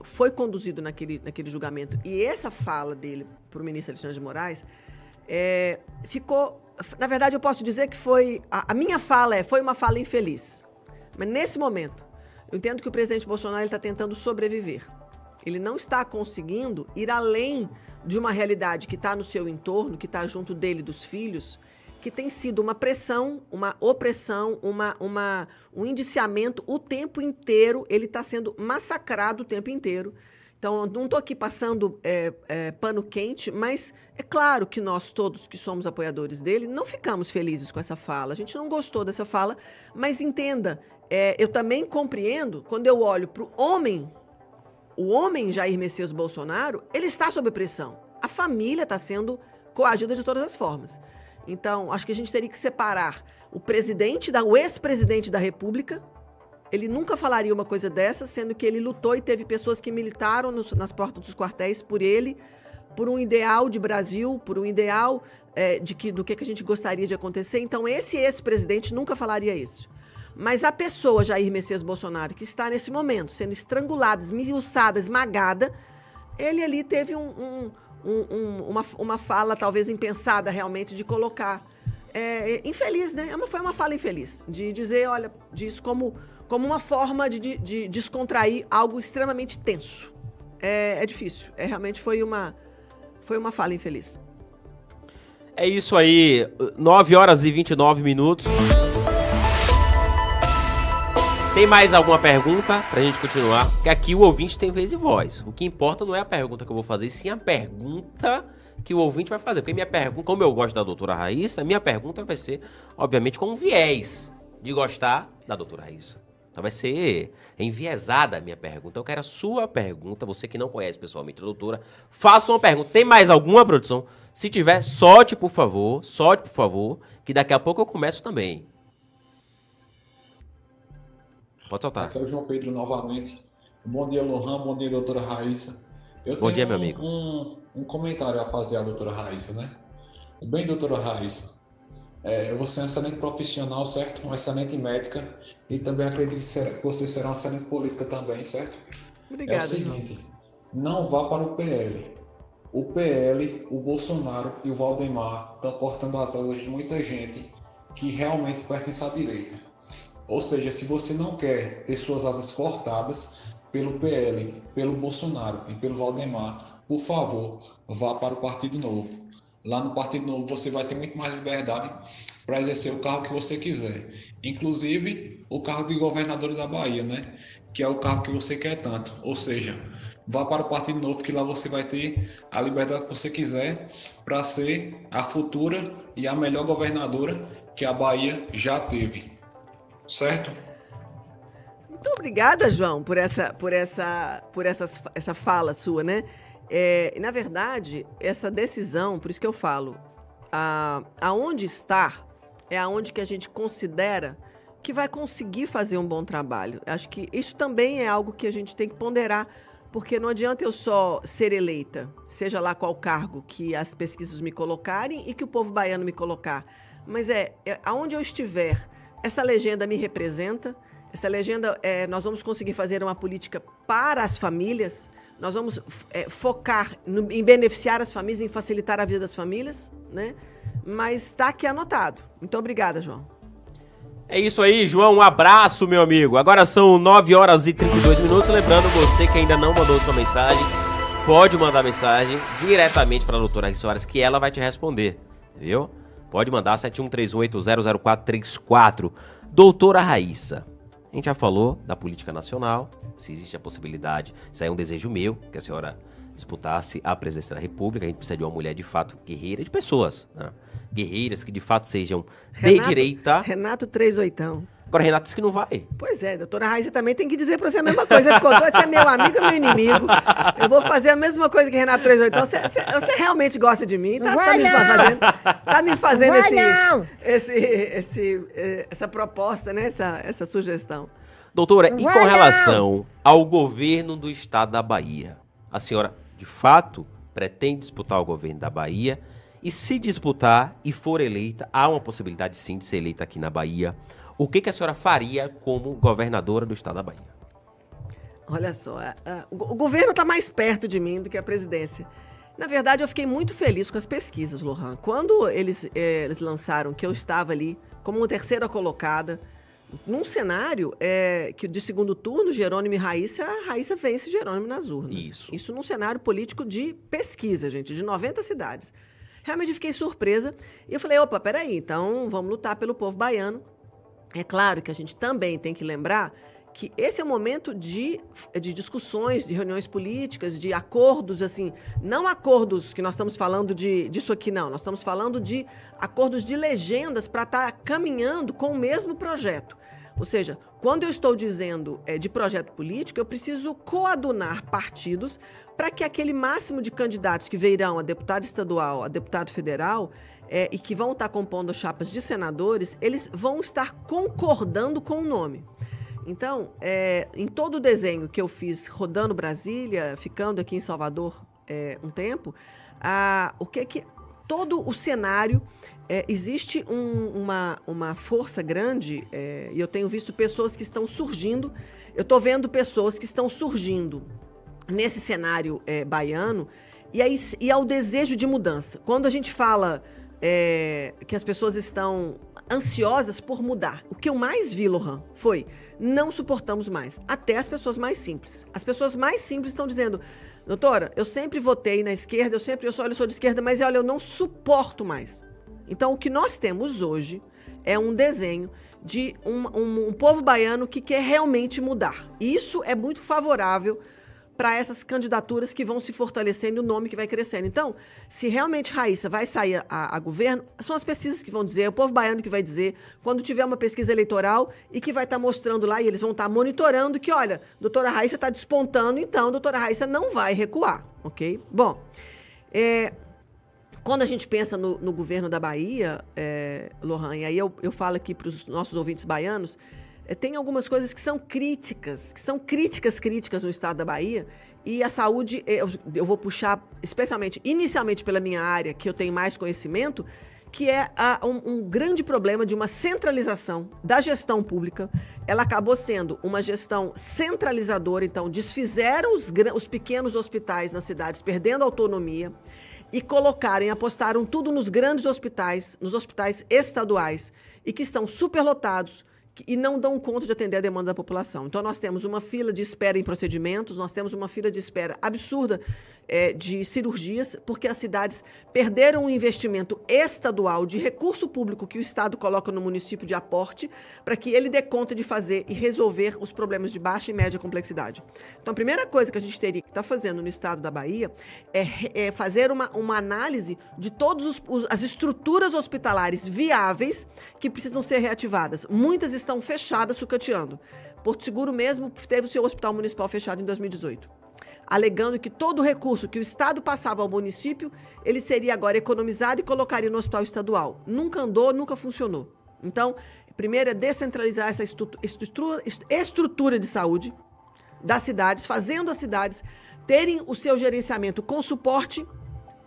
foi conduzido naquele julgamento, e essa fala dele para o ministro Alexandre de Moraes, ficou... Na verdade, eu posso dizer que a minha fala foi uma fala infeliz. Mas nesse momento, eu entendo que o presidente Bolsonaro está tentando sobreviver. Ele não está conseguindo ir além de uma realidade que está no seu entorno, que está junto dele, dos filhos, que tem sido uma pressão, uma opressão, um indiciamento o tempo inteiro. Ele está sendo massacrado o tempo inteiro. Então, não estou aqui passando pano quente, mas é claro que nós todos que somos apoiadores dele não ficamos felizes com essa fala. A gente não gostou dessa fala, mas entenda, eu também compreendo, quando eu olho para o homem Jair Messias Bolsonaro, ele está sob pressão. A família está sendo coagida de todas as formas. Então, acho que a gente teria que separar o ex-presidente da República. Ele nunca falaria uma coisa dessa, sendo que ele lutou e teve pessoas que militaram nas portas dos quartéis por ele, por um ideal de Brasil, por um ideal do que a gente gostaria de acontecer. Então, esse presidente nunca falaria isso. Mas a pessoa, Jair Messias Bolsonaro, que está nesse momento sendo estrangulada, esmiuçada, esmagada, ele ali teve uma fala talvez impensada realmente de colocar. Infeliz, né? Foi uma fala infeliz, de dizer, olha, disso como uma forma de descontrair algo extremamente tenso. É difícil. Realmente foi uma fala infeliz. É isso aí, 9 horas e 29 minutos. Tem mais alguma pergunta pra gente continuar? Porque aqui o ouvinte tem vez e voz. O que importa não é a pergunta que eu vou fazer, sim a pergunta que o ouvinte vai fazer. Porque minha pergunta, como eu gosto da doutora Raíssa, minha pergunta vai ser, obviamente, com um viés de gostar da doutora Raíssa. Então vai ser enviesada a minha pergunta. Eu quero a sua pergunta, você que não conhece pessoalmente a doutora, faça uma pergunta. Tem mais alguma, produção? Se tiver, solte, por favor, que daqui a pouco eu começo também. Pode soltar. Aqui é o João Pedro novamente. Bom dia, Lohan. Bom dia, doutora Raíssa. Bom dia, meu amigo. Um comentário a fazer à doutora Raíssa, né? Bem, doutora Raíssa, eu vou ser um excelente profissional, certo? Uma excelente médica. E também acredito que você será uma excelente política também, certo? Obrigada, é o seguinte, não vá para o PL. O PL, o Bolsonaro e o Valdemar estão cortando as asas de muita gente que realmente pertence à direita. Ou seja, se você não quer ter suas asas cortadas pelo PL, pelo Bolsonaro e pelo Valdemar, por favor, vá para o Partido Novo. Lá no Partido Novo você vai ter muito mais liberdade para exercer o cargo que você quiser. Inclusive o cargo de governador da Bahia, né? Que é o cargo que você quer tanto. Ou seja, vá para o Partido Novo que lá você vai ter a liberdade que você quiser para ser a futura e a melhor governadora que a Bahia já teve. Certo? Muito obrigada, João, por essa fala sua, né? Na verdade, essa decisão, por isso que eu falo, aonde estar é aonde que a gente considera que vai conseguir fazer um bom trabalho. Acho que isso também é algo que a gente tem que ponderar, porque não adianta eu só ser eleita, seja lá qual cargo que as pesquisas me colocarem e que o povo baiano me colocar, mas aonde eu estiver, essa legenda me representa, essa legenda, nós vamos conseguir fazer uma política para as famílias, nós vamos focar em beneficiar as famílias, em facilitar a vida das famílias, né? Mas está aqui anotado. Muito obrigada, João. É isso aí, João, um abraço, meu amigo. Agora são 9 horas e 32 minutos, lembrando você que ainda não mandou sua mensagem, pode mandar mensagem diretamente para a doutora Raíssa Soares, que ela vai te responder, viu? Pode mandar 7138-00434. Doutora Raíssa, a gente já falou da política nacional, se existe a possibilidade, isso aí é um desejo meu, que a senhora disputasse a presidência da República. A gente precisa de uma mulher de fato guerreira, de pessoas, né? Guerreiras que de fato sejam de direita. Renato 38. Agora, Renato disse que não vai. Pois é, doutora Raíssa também tem que dizer pra você a mesma coisa. Você é meu amigo ou meu inimigo? Eu vou fazer a mesma coisa que Renato 38. Você realmente gosta de mim? Tá me fazendo essa proposta, né? Essa sugestão. Doutora, e com relação ao governo do estado da Bahia, a senhora, de fato, pretende disputar o governo da Bahia? E se disputar e for eleita, há uma possibilidade sim de ser eleita aqui na Bahia. O que a senhora faria como governadora do estado da Bahia? Olha só, o governo está mais perto de mim do que a presidência. Na verdade, eu fiquei muito feliz com as pesquisas, Lohan. Quando eles lançaram que eu estava ali como uma terceira colocada, num cenário que de segundo turno, Jerônimo e Raíssa, a Raíssa vence Jerônimo nas urnas. Isso num cenário político de pesquisa, gente, de 90 cidades. Realmente fiquei surpresa e eu falei, opa, peraí, então vamos lutar pelo povo baiano. É claro que a gente também tem que lembrar que esse é um momento de discussões, de reuniões políticas, de acordos, assim, não acordos que nós estamos falando disso aqui, não. Nós estamos falando de acordos de legendas para estar caminhando com o mesmo projeto. Ou seja, quando eu estou dizendo de projeto político, eu preciso coadunar partidos para que aquele máximo de candidatos que virão a deputado estadual, a deputado federal, e que vão estar compondo chapas de senadores, eles vão estar concordando com o nome. Então, em todo o desenho que eu fiz rodando Brasília, ficando aqui em Salvador um tempo, o que todo o cenário, existe uma força grande, e eu tenho visto pessoas que estão surgindo, eu estou vendo pessoas que estão surgindo nesse cenário baiano, e ao desejo de mudança. Quando a gente fala que as pessoas estão ansiosas por mudar, o que eu mais vi, Lohan, foi: não suportamos mais. Até as pessoas mais simples. As pessoas mais simples estão dizendo: doutora, eu sempre votei na esquerda, eu sou de esquerda, mas olha, eu não suporto mais. Então, o que nós temos hoje é um desenho de um povo baiano que quer realmente mudar. E isso é muito favorável para essas candidaturas que vão se fortalecendo e o nome que vai crescendo. Então, se realmente Raíssa vai sair a governo, são as pesquisas que vão dizer, é o povo baiano que vai dizer, quando tiver uma pesquisa eleitoral e que vai estar mostrando lá, e eles vão estar monitorando que, olha, doutora Raíssa está despontando, então, doutora Raíssa não vai recuar, ok? Bom, quando a gente pensa no governo da Bahia, Lohan, e aí eu falo aqui para os nossos ouvintes baianos, tem algumas coisas que são críticas no estado da Bahia, e a saúde, eu vou puxar especialmente, inicialmente pela minha área, que eu tenho mais conhecimento, que é um grande problema de uma centralização da gestão pública. Ela acabou sendo uma gestão centralizadora, então desfizeram os pequenos hospitais nas cidades, perdendo autonomia, e apostaram tudo nos grandes hospitais, nos hospitais estaduais, e que estão superlotados, e não dão conta de atender a demanda da população. Então, nós temos uma fila de espera em procedimentos, nós temos uma fila de espera absurda de cirurgias, porque as cidades perderam um investimento estadual de recurso público que o Estado coloca no município de aporte, para que ele dê conta de fazer e resolver os problemas de baixa e média complexidade. Então, a primeira coisa que a gente teria que estar fazendo no estado da Bahia é fazer uma análise de todas as estruturas hospitalares viáveis que precisam ser reativadas. Muitas estão fechadas, sucateando. Porto Seguro mesmo teve o seu hospital municipal fechado em 2018, alegando que todo o recurso que o Estado passava ao município, ele seria agora economizado e colocaria no hospital estadual. Nunca andou, nunca funcionou. Então, primeiro é descentralizar essa estrutura de saúde das cidades, fazendo as cidades terem o seu gerenciamento com suporte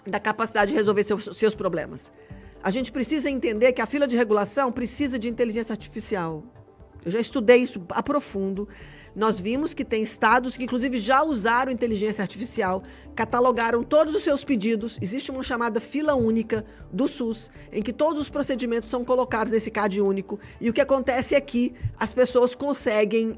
da capacidade de resolver seus problemas. A gente precisa entender que a fila de regulação precisa de inteligência artificial. Eu já estudei isso a profundo. Nós vimos que tem estados que, inclusive, já usaram inteligência artificial, catalogaram todos os seus pedidos. Existe uma chamada fila única do SUS, em que todos os procedimentos são colocados nesse CAD único. E o que acontece é que as pessoas conseguem,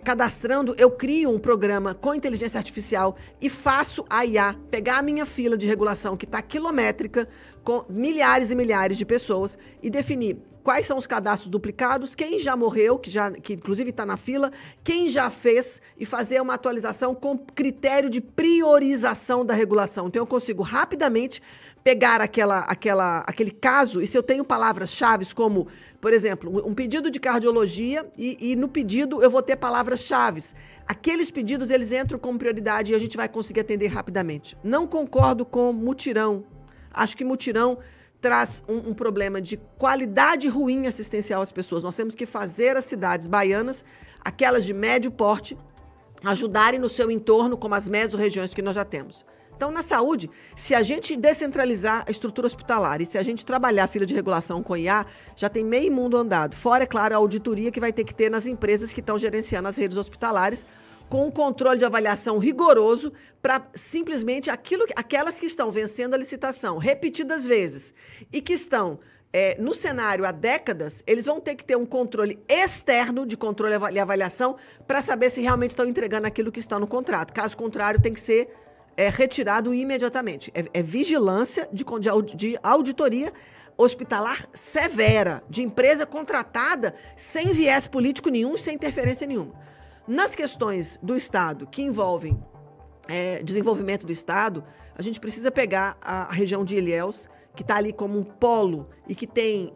cadastrando, eu crio um programa com inteligência artificial e faço a IA pegar a minha fila de regulação, que está quilométrica, com milhares e milhares de pessoas, e definir quais são os cadastros duplicados, quem já morreu, que inclusive está na fila, quem já fez, e fazer uma atualização com critério de priorização da regulação. Então, eu consigo rapidamente pegar aquele caso, e se eu tenho palavras-chave como, por exemplo, um pedido de cardiologia, e no pedido eu vou ter palavras-chave. Aqueles pedidos, eles entram como prioridade e a gente vai conseguir atender rapidamente. Não concordo com mutirão. Acho que mutirão traz um problema de qualidade ruim assistencial às pessoas. Nós temos que fazer as cidades baianas, aquelas de médio porte, ajudarem no seu entorno, como as mesorregiões que nós já temos. Então, na saúde, se a gente descentralizar a estrutura hospitalar e se a gente trabalhar a fila de regulação com IA, já tem meio mundo andado. Fora, é claro, a auditoria que vai ter que ter nas empresas que estão gerenciando as redes hospitalares, com um controle de avaliação rigoroso para simplesmente aquelas que estão vencendo a licitação repetidas vezes e que estão no cenário há décadas, eles vão ter que ter um controle externo de controle e avaliação para saber se realmente estão entregando aquilo que está no contrato. Caso contrário, tem que ser retirado imediatamente. É vigilância de auditoria hospitalar severa, de empresa contratada sem viés político nenhum, sem interferência nenhuma. Nas questões do Estado que envolvem desenvolvimento do Estado, a gente precisa pegar a região de Ilhéus, que está ali como um polo e que tem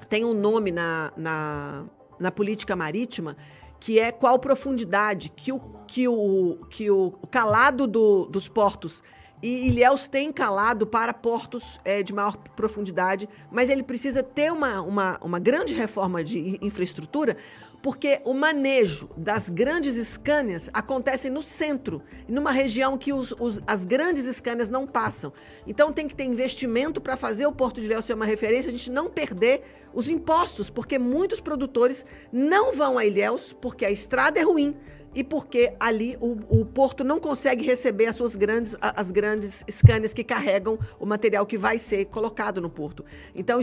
tem um nome na política marítima, que é qual profundidade que o calado dos portos e Ilhéus tem calado para portos de maior profundidade, mas ele precisa ter uma grande reforma de infraestrutura, porque o manejo das grandes Scanias acontece no centro, numa região que as grandes Scanias não passam. Então tem que ter investimento para fazer o Porto de Ilhéus ser uma referência, a gente não perder os impostos, porque muitos produtores não vão a Ilhéus porque a estrada é ruim, e porque ali o porto não consegue receber as grandes Scanias que carregam o material que vai ser colocado no porto. Então,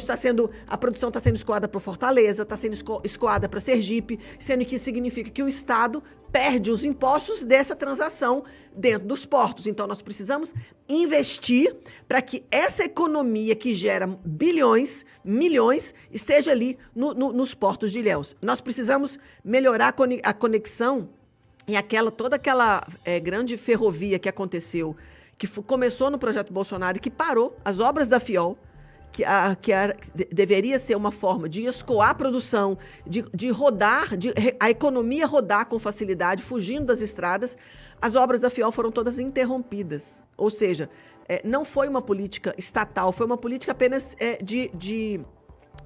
a produção está sendo escoada para Fortaleza, está sendo escoada para Sergipe, sendo que significa que o Estado perde os impostos dessa transação dentro dos portos. Então, nós precisamos investir para que essa economia que gera bilhões, milhões, esteja ali nos portos de Ilhéus. Nós precisamos melhorar a conexão e toda aquela grande ferrovia que aconteceu, que começou no projeto Bolsonaro e que parou, as obras da FIOL, que deveria ser uma forma de escoar a produção, de rodar, a economia rodar com facilidade, fugindo das estradas, as obras da FIOL foram todas interrompidas. Ou seja, não foi uma política estatal, foi uma política apenas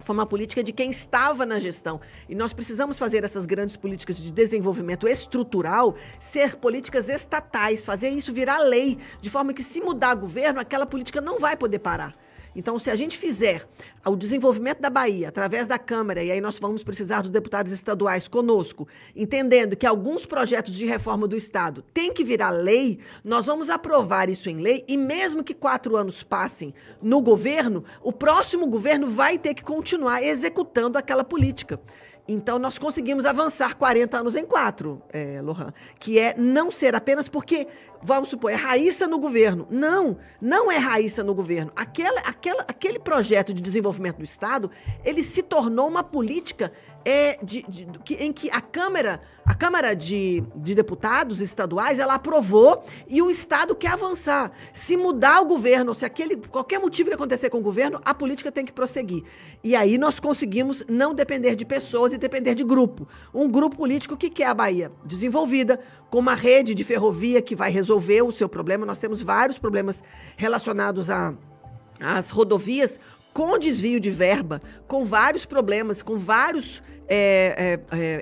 foi uma política de quem estava na gestão. E nós precisamos fazer essas grandes políticas de desenvolvimento estrutural ser políticas estatais, fazer isso virar lei, de forma que, se mudar governo, aquela política não vai poder parar. Então, se a gente fizer o desenvolvimento da Bahia através da Câmara, e aí nós vamos precisar dos deputados estaduais conosco, entendendo que alguns projetos de reforma do Estado têm que virar lei, nós vamos aprovar isso em lei, e mesmo que 4 anos passem no governo, o próximo governo vai ter que continuar executando aquela política. Então, nós conseguimos avançar 40 anos em 4, Lohan, que é não ser apenas porque, vamos supor, é Raíssa no governo. Não é Raíssa no governo. Aquele projeto de desenvolvimento do Estado, ele se tornou uma política em que a Câmara de Deputados estaduais, ela aprovou e o Estado quer avançar. Se mudar o governo, ou se qualquer motivo que acontecer com o governo, a política tem que prosseguir. E aí nós conseguimos não depender de pessoas e depender de grupo. Um grupo político que quer a Bahia desenvolvida, com uma rede de ferrovia que vai resolver o seu problema. Nós temos vários problemas relacionados às rodovias, com desvio de verba, com vários problemas, com vários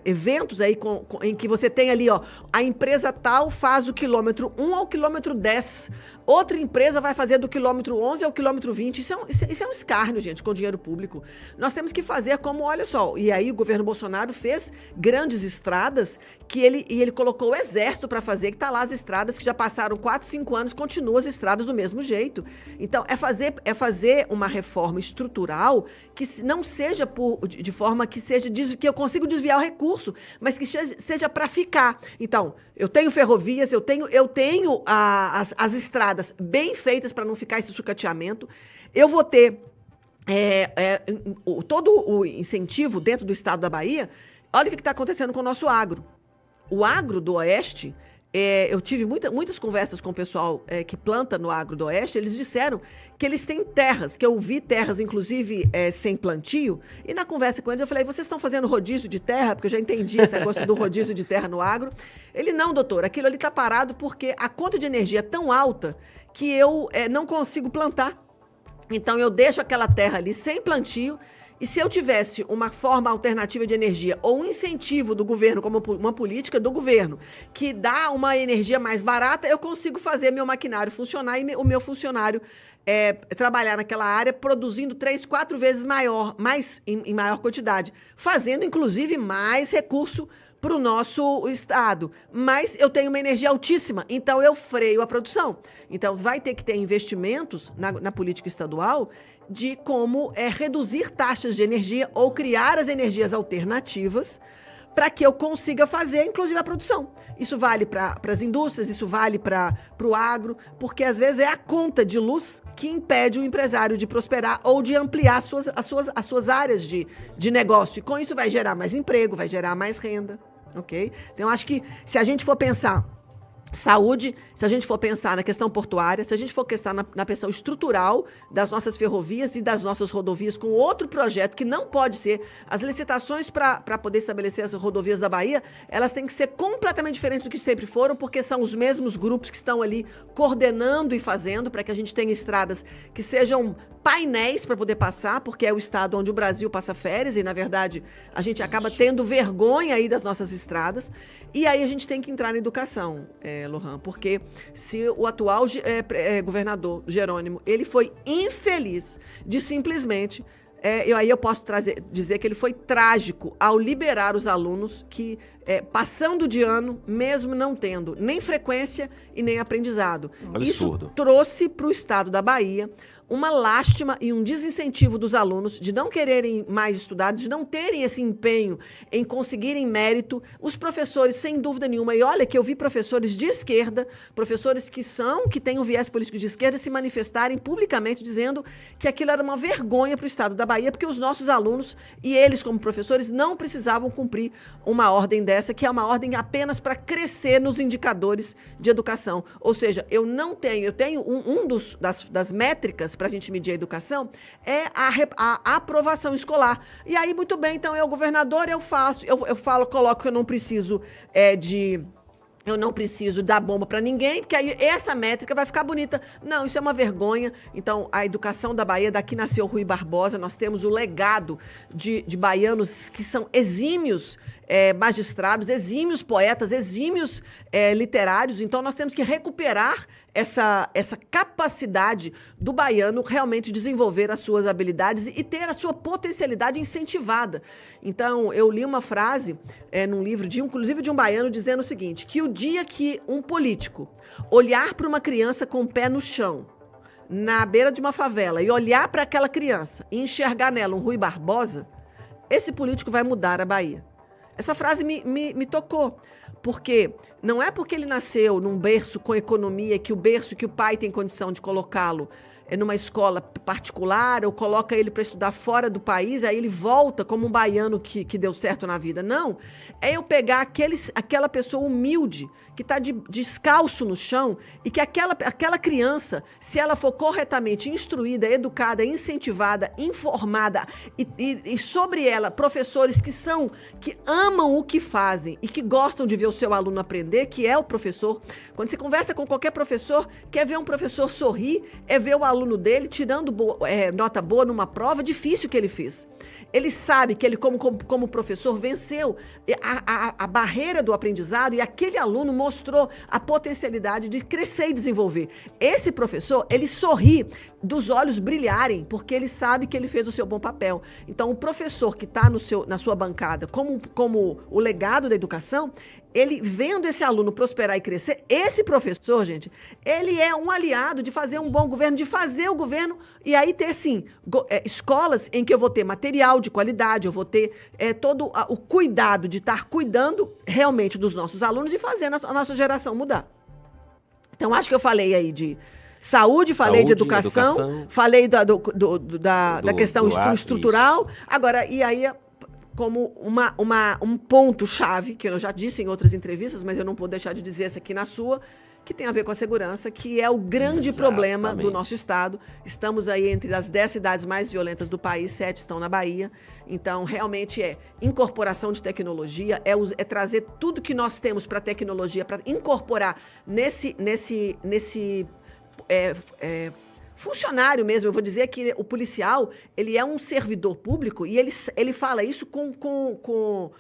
eventos aí em que você tem ali, a empresa tal faz o quilômetro 1 ao quilômetro 10, outra empresa vai fazer do quilômetro 11 ao quilômetro 20. Isso é um escárnio, gente, com dinheiro público. Nós temos que fazer como, olha só, e aí o governo Bolsonaro fez grandes estradas e ele colocou o exército para fazer, que está lá as estradas que já passaram 4, 5 anos, continuam as estradas do mesmo jeito. Então, é fazer uma reforma estrutural que não seja de forma que eu consigo desviar o recurso, mas que seja para ficar. Então, eu tenho ferrovias, eu tenho as estradas bem feitas para não ficar esse sucateamento. Eu vou ter todo o incentivo dentro do estado da Bahia. Olha o que está acontecendo com o nosso agro. O agro do Oeste, eu tive muitas conversas com o pessoal que planta no agro do Oeste. Eles disseram que eles têm terras, que eu vi terras, inclusive, sem plantio, e na conversa com eles eu falei, vocês estão fazendo rodízio de terra? Porque eu já entendi esse negócio do rodízio de terra no agro. Ele, não, doutor, aquilo ali está parado porque a conta de energia é tão alta que eu não consigo plantar. Então eu deixo aquela terra ali sem plantio. E se eu tivesse uma forma alternativa de energia ou um incentivo do governo, como uma política do governo, que dá uma energia mais barata, eu consigo fazer meu maquinário funcionar e o meu funcionário trabalhar naquela área, produzindo 3, 4 vezes em maior quantidade, fazendo, inclusive, mais recurso para o nosso estado. Mas eu tenho uma energia altíssima, então eu freio a produção. Então, vai ter que ter investimentos na política estadual de como reduzir taxas de energia ou criar as energias alternativas para que eu consiga fazer, inclusive, a produção. Isso vale para as indústrias, isso vale para o agro, porque às vezes é a conta de luz que impede o empresário de prosperar ou de ampliar as suas áreas de negócio. E com isso vai gerar mais emprego, vai gerar mais renda, ok? Então, acho que se a gente for pensar Saúde, se a gente for pensar na questão portuária, se a gente for pensar na questão estrutural das nossas ferrovias e das nossas rodovias, com outro projeto que não pode ser, as licitações para poder estabelecer as rodovias da Bahia, elas têm que ser completamente diferentes do que sempre foram, porque são os mesmos grupos que estão ali coordenando e fazendo para que a gente tenha estradas que sejam painéis para poder passar, porque é o estado onde o Brasil passa férias e, na verdade, a gente acaba tendo vergonha aí das nossas estradas. E aí a gente tem que entrar na educação, Lohan, porque se o atual governador Jerônimo, ele foi infeliz de simplesmente... aí eu posso dizer que ele foi trágico ao liberar os alunos que, passando de ano, mesmo não tendo nem frequência e nem aprendizado. Absurdo. Isso trouxe para o estado da Bahia uma lástima e um desincentivo dos alunos de não quererem mais estudar, de não terem esse empenho em conseguirem mérito. Os professores, sem dúvida nenhuma, e olha que eu vi professores de esquerda, professores que têm um viés político de esquerda, se manifestarem publicamente dizendo que aquilo era uma vergonha para o estado da Bahia, porque os nossos alunos e eles, como professores, não precisavam cumprir uma ordem dessa, que é uma ordem apenas para crescer nos indicadores de educação. Ou seja, eu tenho das métricas para a gente medir a educação, é a aprovação escolar. E aí, muito bem, então eu, governador, coloco que eu não preciso eu não preciso dar bomba para ninguém, porque aí essa métrica vai ficar bonita. Não, isso é uma vergonha. Então, a educação da Bahia, daqui nasceu Rui Barbosa, nós temos o legado de baianos que são exímios magistrados, exímios poetas, exímios literários. Então, nós temos que recuperar essa capacidade do baiano realmente desenvolver as suas habilidades e ter a sua potencialidade incentivada. Então, eu li uma frase num livro, inclusive de um baiano, dizendo o seguinte, que o dia que um político olhar para uma criança com o pé no chão, na beira de uma favela, e olhar para aquela criança e enxergar nela um Rui Barbosa, esse político vai mudar a Bahia. Essa frase me tocou, porque não é porque ele nasceu num berço com economia, que o pai tem condição de colocá-lo numa escola particular ou coloca ele para estudar fora do país, aí ele volta como um baiano que deu certo na vida. Não, é eu pegar aquela pessoa humilde que está descalço no chão e que aquela criança, se ela for corretamente instruída, educada, incentivada, informada e sobre ela professores que amam o que fazem e que gostam de ver o seu aluno aprender, que é o professor. Quando você conversa com qualquer professor, quer ver um professor sorrir, é ver o aluno dele tirando nota boa numa prova difícil que ele fez. Ele sabe que ele, como professor, venceu a barreira do aprendizado e aquele aluno mostrou a potencialidade de crescer e desenvolver. Esse professor, ele sorri dos olhos brilharem, porque ele sabe que ele fez o seu bom papel. Então, o professor que está na sua bancada como o legado da educação, ele vendo esse aluno prosperar e crescer, esse professor, gente, ele é um aliado de fazer um bom governo, de fazer o governo e aí ter, sim, escolas em que eu vou ter material de qualidade, eu vou ter todo o cuidado de estar cuidando realmente dos nossos alunos e fazendo a nossa geração mudar. Então, acho que eu falei aí de saúde, falei de educação, falei da questão estrutural. Agora, e aí... como um ponto-chave, que eu já disse em outras entrevistas, mas eu não vou deixar de dizer essa aqui na sua, que tem a ver com a segurança, que é o grande problema do nosso estado. Estamos aí entre as 10 cidades mais violentas do país, 7 estão na Bahia. Então, realmente é incorporação de tecnologia, é trazer tudo que nós temos para a tecnologia, para incorporar nesse funcionário mesmo. Eu vou dizer que o policial, ele é um servidor público e ele fala isso com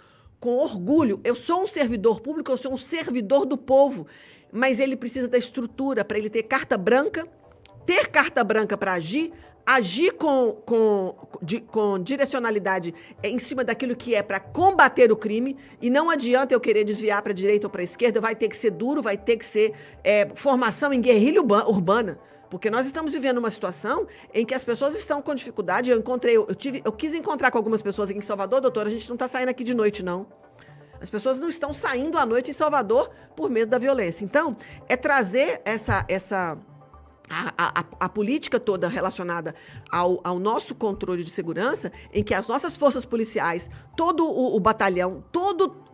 orgulho. Eu sou um servidor público, eu sou um servidor do povo, mas ele precisa da estrutura para ele ter carta branca para agir com direcionalidade em cima daquilo que é para combater o crime, e não adianta eu querer desviar para a direita ou para a esquerda, vai ter que ser duro, vai ter que ser formação em guerrilha urbana. Porque nós estamos vivendo uma situação em que as pessoas estão com dificuldade. Eu quis encontrar com algumas pessoas aqui em Salvador, doutora, a gente não está saindo aqui de noite, não. As pessoas não estão saindo à noite em Salvador por medo da violência. Então, é trazer a política toda relacionada ao nosso controle de segurança, em que as nossas forças policiais, todo o batalhão,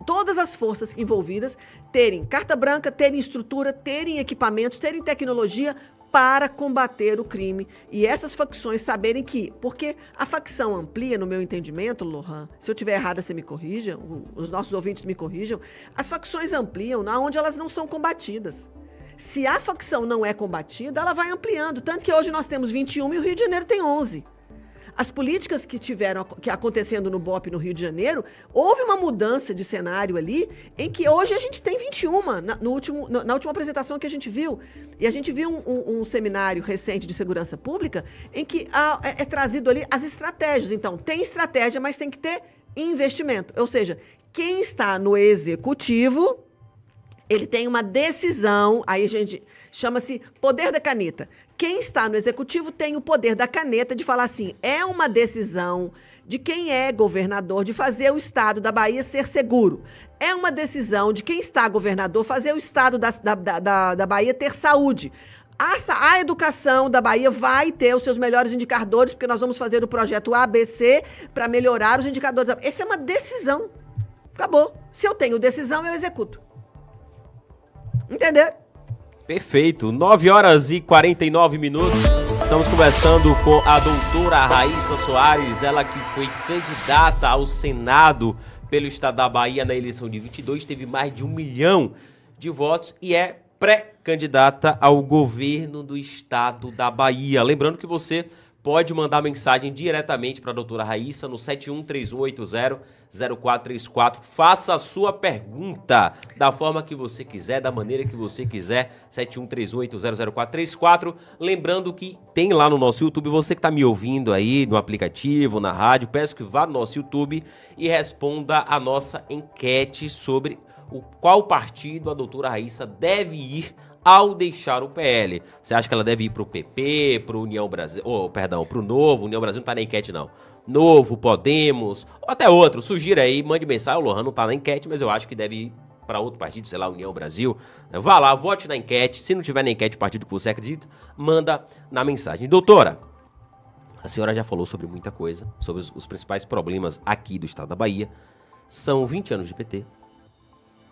todas as forças envolvidas terem carta branca, terem estrutura, terem equipamentos, terem tecnologia para combater o crime. E essas facções saberem que, porque a facção amplia, no meu entendimento, Lohan, se eu estiver errada, você me corrija, os nossos ouvintes me corrijam, as facções ampliam onde elas não são combatidas. Se a facção não é combatida, ela vai ampliando. Tanto que hoje nós temos 21 e o Rio de Janeiro tem 11. As políticas que tiveram acontecendo no BOP no Rio de Janeiro, houve uma mudança de cenário ali, em que hoje a gente tem 21, na última apresentação que a gente viu. E a gente viu um seminário recente de segurança pública, em que é trazido ali as estratégias. Então, tem estratégia, mas tem que ter investimento. Ou seja, quem está no executivo, ele tem uma decisão, aí a gente chama-se poder da caneta. Quem está no executivo tem o poder da caneta de falar assim, é uma decisão de quem é governador de fazer o estado da Bahia ser seguro. É uma decisão de quem está governador fazer o estado da Bahia ter saúde. A educação da Bahia vai ter os seus melhores indicadores, porque nós vamos fazer o projeto ABC para melhorar os indicadores. Essa é uma decisão. Acabou. Se eu tenho decisão, eu executo. Entendeu? Perfeito. 9h49. Estamos conversando com a doutora Raíssa Soares, ela que foi candidata ao Senado pelo estado da Bahia na eleição de 22, teve mais de 1 milhão de votos e é pré-candidata ao governo do estado da Bahia. Lembrando que você pode mandar mensagem diretamente para a doutora Raíssa no 7131800434. Faça a sua pergunta da forma que você quiser, da maneira que você quiser. 7131800434. Lembrando que tem lá no nosso YouTube, você que está me ouvindo aí no aplicativo, na rádio, peço que vá no nosso YouTube e responda a nossa enquete sobre qual partido a doutora Raíssa deve ir ao deixar o PL. Você acha que ela deve ir pro PP, pro União Brasil, pro Novo, União Brasil não tá na enquete não. Novo, Podemos, ou até outro, sugira aí, mande mensagem, o Lohan não tá na enquete, mas eu acho que deve ir para outro partido, sei lá, União Brasil. Vá lá, vote na enquete, se não tiver na enquete o partido que você acredita, manda na mensagem. Doutora, a senhora já falou sobre muita coisa, sobre os principais problemas aqui do estado da Bahia. São 20 anos de PT,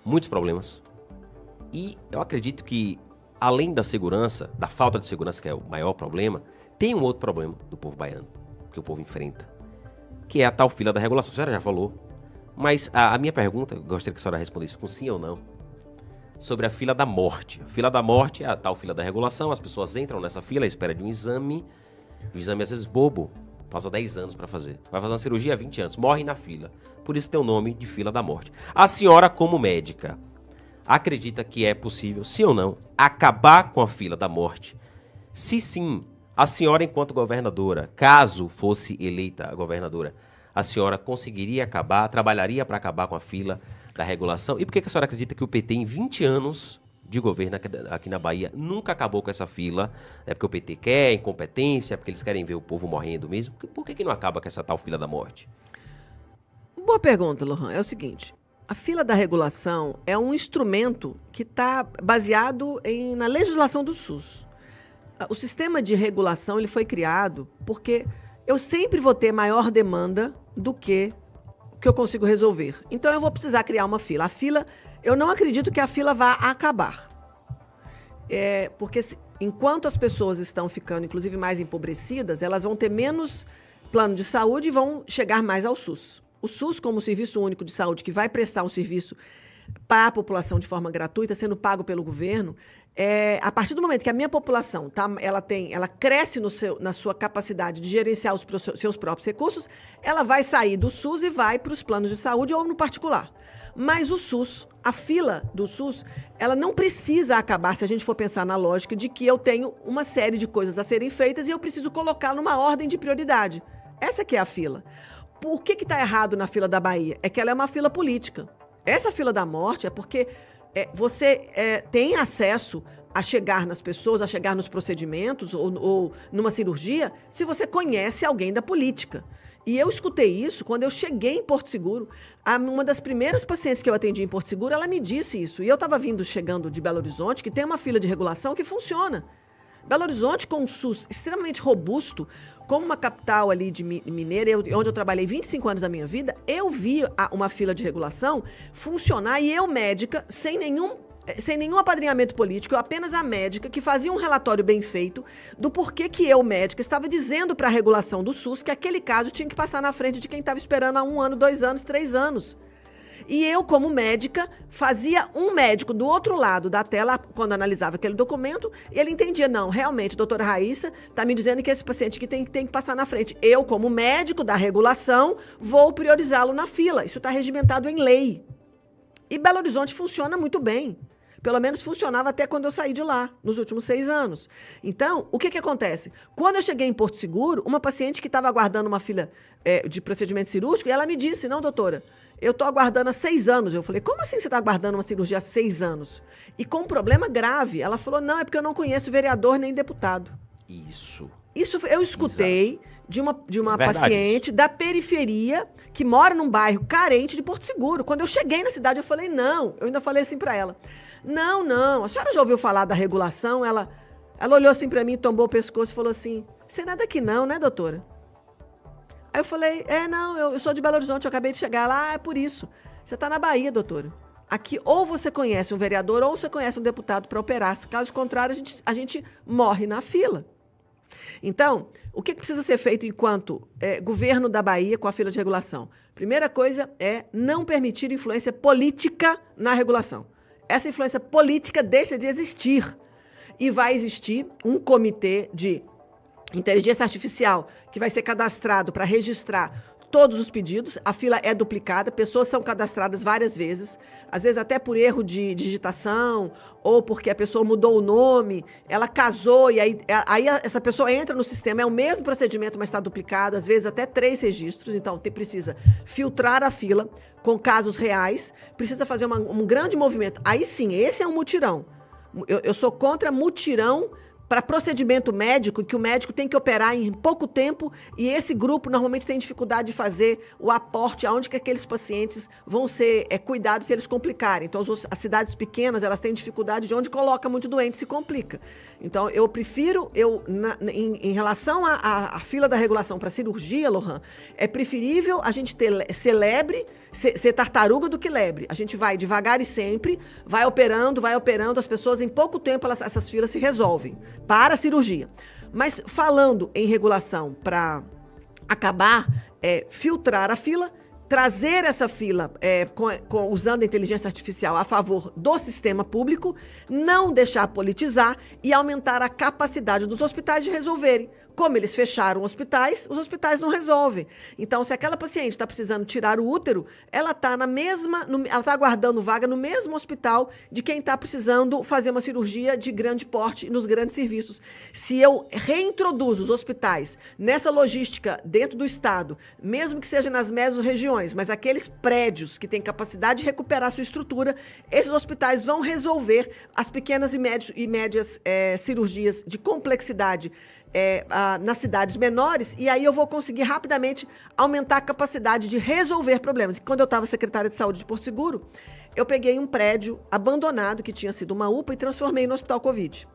muitos problemas. E eu acredito que, além da segurança, da falta de segurança, que é o maior problema, tem um outro problema do povo baiano, que o povo enfrenta, que é a tal fila da regulação. A senhora já falou, mas a minha pergunta, eu gostaria que a senhora respondesse com sim ou não, sobre a fila da morte. A fila da morte é a tal fila da regulação, as pessoas entram nessa fila à espera de um exame, o exame às vezes bobo, passa 10 anos para fazer. Vai fazer uma cirurgia há 20 anos, morre na fila. Por isso tem o nome de fila da morte. A senhora, como médica, acredita que é possível, sim ou não, acabar com a fila da morte? Se sim, a senhora, enquanto governadora, caso fosse eleita a governadora, a senhora conseguiria acabar, trabalharia para acabar com a fila da regulação? E por que a senhora acredita que o PT, em 20 anos de governo aqui na Bahia, nunca acabou com essa fila? É porque o PT quer incompetência, porque eles querem ver o povo morrendo mesmo? Por que não acaba com essa tal fila da morte? Boa pergunta, Lohan. É o seguinte... A fila da regulação é um instrumento que está baseado na legislação do SUS. O sistema de regulação ele foi criado porque eu sempre vou ter maior demanda do que o que eu consigo resolver. Então eu vou precisar criar uma fila. A fila, eu não acredito que a fila vá acabar. Porque enquanto as pessoas estão ficando, inclusive, mais empobrecidas, elas vão ter menos plano de saúde e vão chegar mais ao SUS. O SUS, como Serviço Único de Saúde, que vai prestar um serviço para a população de forma gratuita, sendo pago pelo governo, a partir do momento que a minha população ela cresce na sua capacidade de gerenciar os seus próprios recursos, ela vai sair do SUS e vai para os planos de saúde ou no particular. Mas o SUS, a fila do SUS, ela não precisa acabar, se a gente for pensar na lógica de que eu tenho uma série de coisas a serem feitas e eu preciso colocar numa ordem de prioridade. Essa que é a fila. Por que está errado na fila da Bahia? É que ela é uma fila política. Essa fila da morte é porque você tem acesso a chegar nas pessoas, a chegar nos procedimentos ou numa cirurgia, se você conhece alguém da política. E eu escutei isso quando eu cheguei em Porto Seguro. Uma das primeiras pacientes que eu atendi em Porto Seguro, ela me disse isso. E eu estava chegando de Belo Horizonte, que tem uma fila de regulação que funciona. Belo Horizonte, com um SUS extremamente robusto, como uma capital ali de mineira, onde eu trabalhei 25 anos da minha vida, eu vi uma fila de regulação funcionar e eu, médica, sem nenhum apadrinhamento político, eu apenas a médica que fazia um relatório bem feito do porquê que eu, médica, estava dizendo para a regulação do SUS que aquele caso tinha que passar na frente de quem estava esperando há 1 ano, 2 anos, 3 anos. E eu, como médica, fazia um médico do outro lado da tela, quando analisava aquele documento, e ele entendia, não, realmente, doutora Raíssa está me dizendo que esse paciente aqui tem que passar na frente. Eu, como médico da regulação, vou priorizá-lo na fila. Isso está regimentado em lei. E Belo Horizonte funciona muito bem. Pelo menos funcionava até quando eu saí de lá, nos últimos 6 anos. Então, o que acontece? Quando eu cheguei em Porto Seguro, uma paciente que estava aguardando uma fila de procedimento cirúrgico, e ela me disse, não, doutora, eu estou aguardando há 6 anos. Eu falei, como assim você está aguardando uma cirurgia há 6 anos? E com um problema grave. Ela falou, não, é porque eu não conheço vereador nem deputado. Isso eu escutei de uma paciente da periferia que mora num bairro carente de Porto Seguro. Quando eu cheguei na cidade, eu falei, não. Eu ainda falei assim para ela, não, a senhora já ouviu falar da regulação? Ela olhou assim para mim, tombou o pescoço e falou assim, você não é daqui não, né, doutora? Aí eu falei, não, eu sou de Belo Horizonte, eu acabei de chegar lá, é por isso. Você está na Bahia, doutora. Aqui ou você conhece um vereador ou você conhece um deputado para operar. Caso contrário, a gente morre na fila. Então, o que precisa ser feito enquanto governo da Bahia com a fila de regulação? Primeira coisa é não permitir influência política na regulação. Essa influência política deixa de existir. E vai existir um comitê de inteligência artificial que vai ser cadastrado para registrar todos os pedidos. A fila é duplicada, pessoas são cadastradas várias vezes, às vezes até por erro de digitação ou porque a pessoa mudou o nome, ela casou e aí essa pessoa entra no sistema, é o mesmo procedimento, mas está duplicado, às vezes até 3 registros, então precisa filtrar a fila com casos reais, precisa fazer um grande movimento. Aí sim, esse é um mutirão. Eu sou contra mutirão para procedimento médico, que o médico tem que operar em pouco tempo e esse grupo normalmente tem dificuldade de fazer o aporte aonde que aqueles pacientes vão ser cuidados se eles complicarem. Então, as cidades pequenas, elas têm dificuldade de onde coloca muito doente, se complica. Então, eu prefiro, em relação à fila da regulação para cirurgia, Lohan, é preferível a gente ser lebre, ser tartaruga do que lebre. A gente vai devagar e sempre, vai operando, as pessoas em pouco tempo, essas filas se resolvem para a cirurgia. Mas falando em regulação para acabar, filtrar a fila, trazer essa fila usando a inteligência artificial a favor do sistema público, não deixar politizar e aumentar a capacidade dos hospitais de resolverem. Como eles fecharam os hospitais não resolvem. Então, se aquela paciente está precisando tirar o útero, ela está ela está aguardando vaga no mesmo hospital de quem está precisando fazer uma cirurgia de grande porte nos grandes serviços. Se eu reintroduzo os hospitais nessa logística dentro do Estado, mesmo que seja nas mesorregiões, mas aqueles prédios que têm capacidade de recuperar sua estrutura, esses hospitais vão resolver as pequenas e médias cirurgias de complexidade nas cidades menores, e aí eu vou conseguir rapidamente aumentar a capacidade de resolver problemas. Quando eu estava secretária de saúde de Porto Seguro, eu peguei um prédio abandonado, que tinha sido uma UPA, e transformei no Hospital Covid.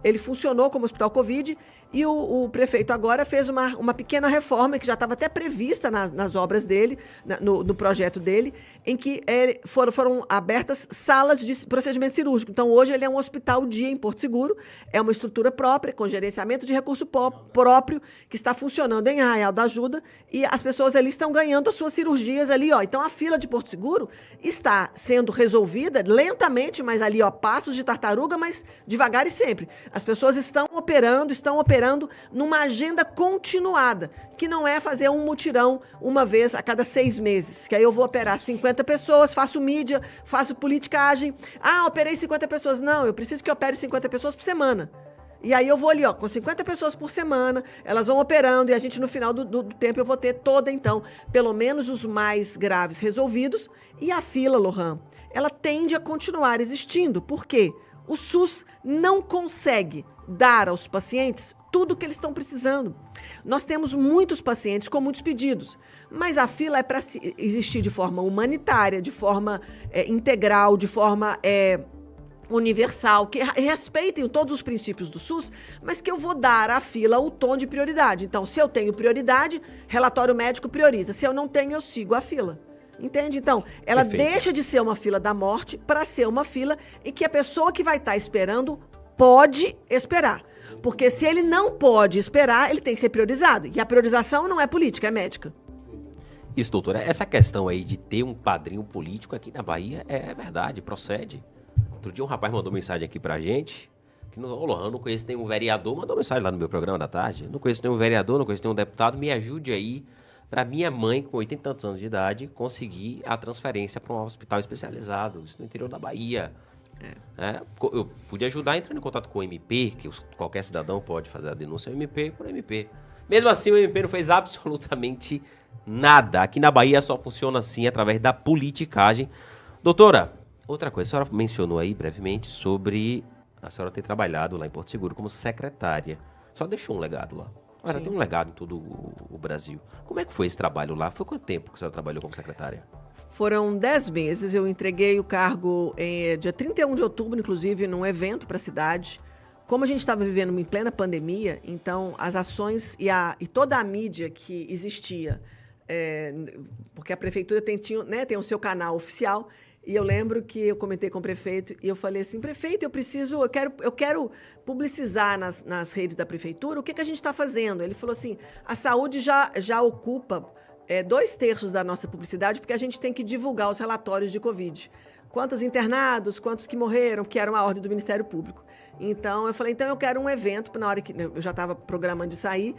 Ele funcionou como Hospital Covid e o prefeito agora fez uma pequena reforma que já estava até prevista nas obras dele, no projeto dele, em que foram abertas salas de procedimento cirúrgico. Então, hoje ele é um hospital-dia em Porto Seguro, é uma estrutura própria, com gerenciamento de recurso próprio, que está funcionando em Arraial da Ajuda, e as pessoas ali estão ganhando as suas cirurgias ali, ó. Então, a fila de Porto Seguro está sendo resolvida lentamente, mas ali, ó, passos de tartaruga, mas devagar e sempre. As pessoas estão operando numa agenda continuada, que não é fazer um mutirão uma vez a cada 6 meses, que aí eu vou operar 50 pessoas, faço mídia, faço politicagem. Operei 50 pessoas. Não, eu preciso que opere 50 pessoas por semana. E aí eu vou ali, ó, com 50 pessoas por semana, elas vão operando e a gente, no final do tempo, eu vou ter então, pelo menos os mais graves resolvidos. E a fila, Lohan, ela tende a continuar existindo. Por quê? O SUS não consegue dar aos pacientes tudo o que eles estão precisando. Nós temos muitos pacientes com muitos pedidos, mas a fila é para existir de forma humanitária, de forma integral, de forma universal, que respeitem todos os princípios do SUS, mas que eu vou dar à fila o tom de prioridade. Então, se eu tenho prioridade, relatório médico prioriza. Se eu não tenho, eu sigo a fila. Entende? Então, ela Perfeito. deixa de ser uma fila da morte para ser uma fila em que a pessoa que vai estar esperando pode esperar. Porque se ele não pode esperar, ele tem que ser priorizado. E a priorização não é política, é médica. Isso, doutora, essa questão aí de ter um padrinho político aqui na Bahia é verdade, procede. Outro dia um rapaz mandou mensagem aqui pra gente, que ô Lohan, não conheço nenhum vereador, mandou mensagem lá no meu programa da tarde, não conheço nenhum vereador, não conheço nenhum deputado, me ajude aí pra minha mãe, com 80 e tantos anos de idade, conseguir a transferência para um hospital especializado, isso no interior da Bahia. Eu pude ajudar entrando em contato com o MP, que qualquer cidadão pode fazer a denúncia ao MP por MP. Mesmo assim, o MP não fez absolutamente nada. Aqui na Bahia só funciona assim, através da politicagem. Doutora, outra coisa, a senhora mencionou aí brevemente sobre a senhora ter trabalhado lá em Porto Seguro como secretária. Só deixou um legado lá. Olha, tem um legado em todo o Brasil. Como é que foi esse trabalho lá? Foi quanto tempo que a senhora trabalhou como secretária? Foram 10 meses, eu entreguei o cargo dia 31 de outubro, inclusive, num evento para a cidade. Como a gente estava vivendo em plena pandemia, então as ações e toda a mídia que existia, porque a prefeitura tem o seu canal oficial, e eu lembro que eu comentei com o prefeito e eu falei assim, prefeito, eu quero publicizar nas redes da prefeitura o que a gente está fazendo. Ele falou assim, a saúde já ocupa 2/3 da nossa publicidade, porque a gente tem que divulgar os relatórios de Covid. Quantos internados, quantos que morreram, que era uma ordem do Ministério Público. Então, eu falei, eu quero um evento, na hora que eu já estava programando de sair,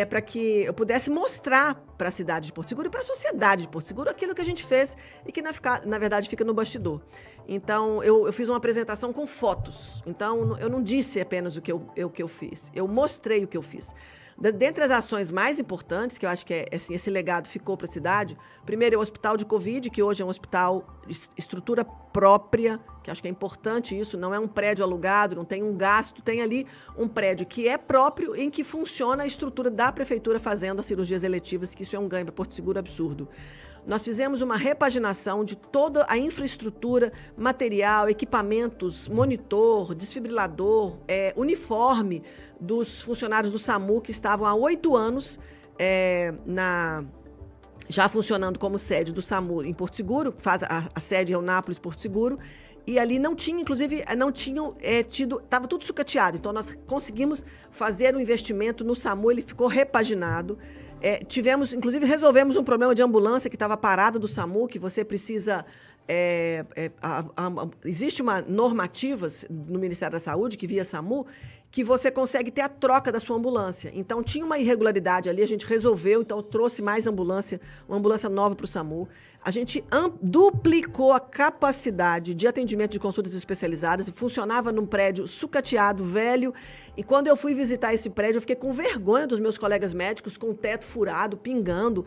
para que eu pudesse mostrar para a cidade de Porto Seguro e para a sociedade de Porto Seguro aquilo que a gente fez e que, na verdade, fica no bastidor. Então, eu fiz uma apresentação com fotos. Então, eu não disse apenas o que eu fiz, eu mostrei o que eu fiz. Dentre as ações mais importantes, que eu acho que assim, esse legado ficou para a cidade, primeiro é o Hospital de Covid, que hoje é um hospital de estrutura própria, que acho que é importante isso, não é um prédio alugado, não tem um gasto, tem ali um prédio que é próprio, em que funciona a estrutura da prefeitura fazendo as cirurgias eletivas, que isso é um ganho para Porto Seguro absurdo. Nós fizemos uma repaginação de toda a infraestrutura, material, equipamentos, monitor, desfibrilador, uniforme dos funcionários do SAMU que estavam há 8 anos já funcionando como sede do SAMU em Porto Seguro, a sede é o Nápoles Porto Seguro, e ali não tinham estava tudo sucateado. Então nós conseguimos fazer um investimento no SAMU, ele ficou repaginado. Resolvemos um problema de ambulância que estava parada do SAMU, que você precisa... existe uma normativas no Ministério da Saúde, que via SAMU, que você consegue ter a troca da sua ambulância. Então, tinha uma irregularidade ali, a gente resolveu, então trouxe mais ambulância, uma ambulância nova para o SAMU. A gente duplicou a capacidade de atendimento de consultas especializadas e funcionava num prédio sucateado, velho. E quando eu fui visitar esse prédio, eu fiquei com vergonha dos meus colegas médicos, com o teto furado, pingando.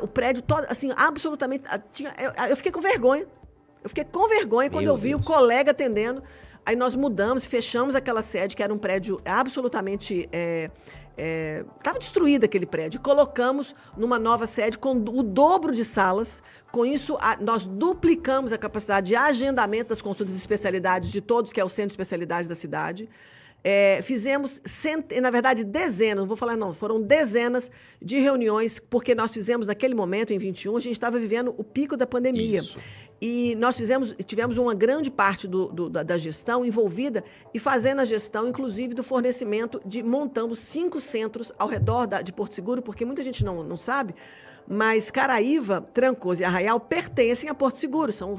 O prédio todo, assim, absolutamente... Eu fiquei com vergonha. Eu fiquei com vergonha quando eu vi o colega atendendo. Aí nós mudamos, fechamos aquela sede, que era um prédio absolutamente... Estava destruído aquele prédio. Colocamos numa nova sede com o dobro de salas. Com isso, nós duplicamos a capacidade de agendamento das consultas de especialidades de todos, que é o centro de especialidades da cidade. Fizemos, na verdade, dezenas, não vou falar não, foram dezenas de reuniões, porque nós fizemos naquele momento, em 21, a gente estava vivendo o pico da pandemia. Isso. E nós tivemos uma grande parte da gestão envolvida e fazendo a gestão, inclusive, do fornecimento montamos 5 centros ao redor de Porto Seguro, porque muita gente não sabe, mas Caraíva, Trancoso e Arraial pertencem a Porto Seguro, são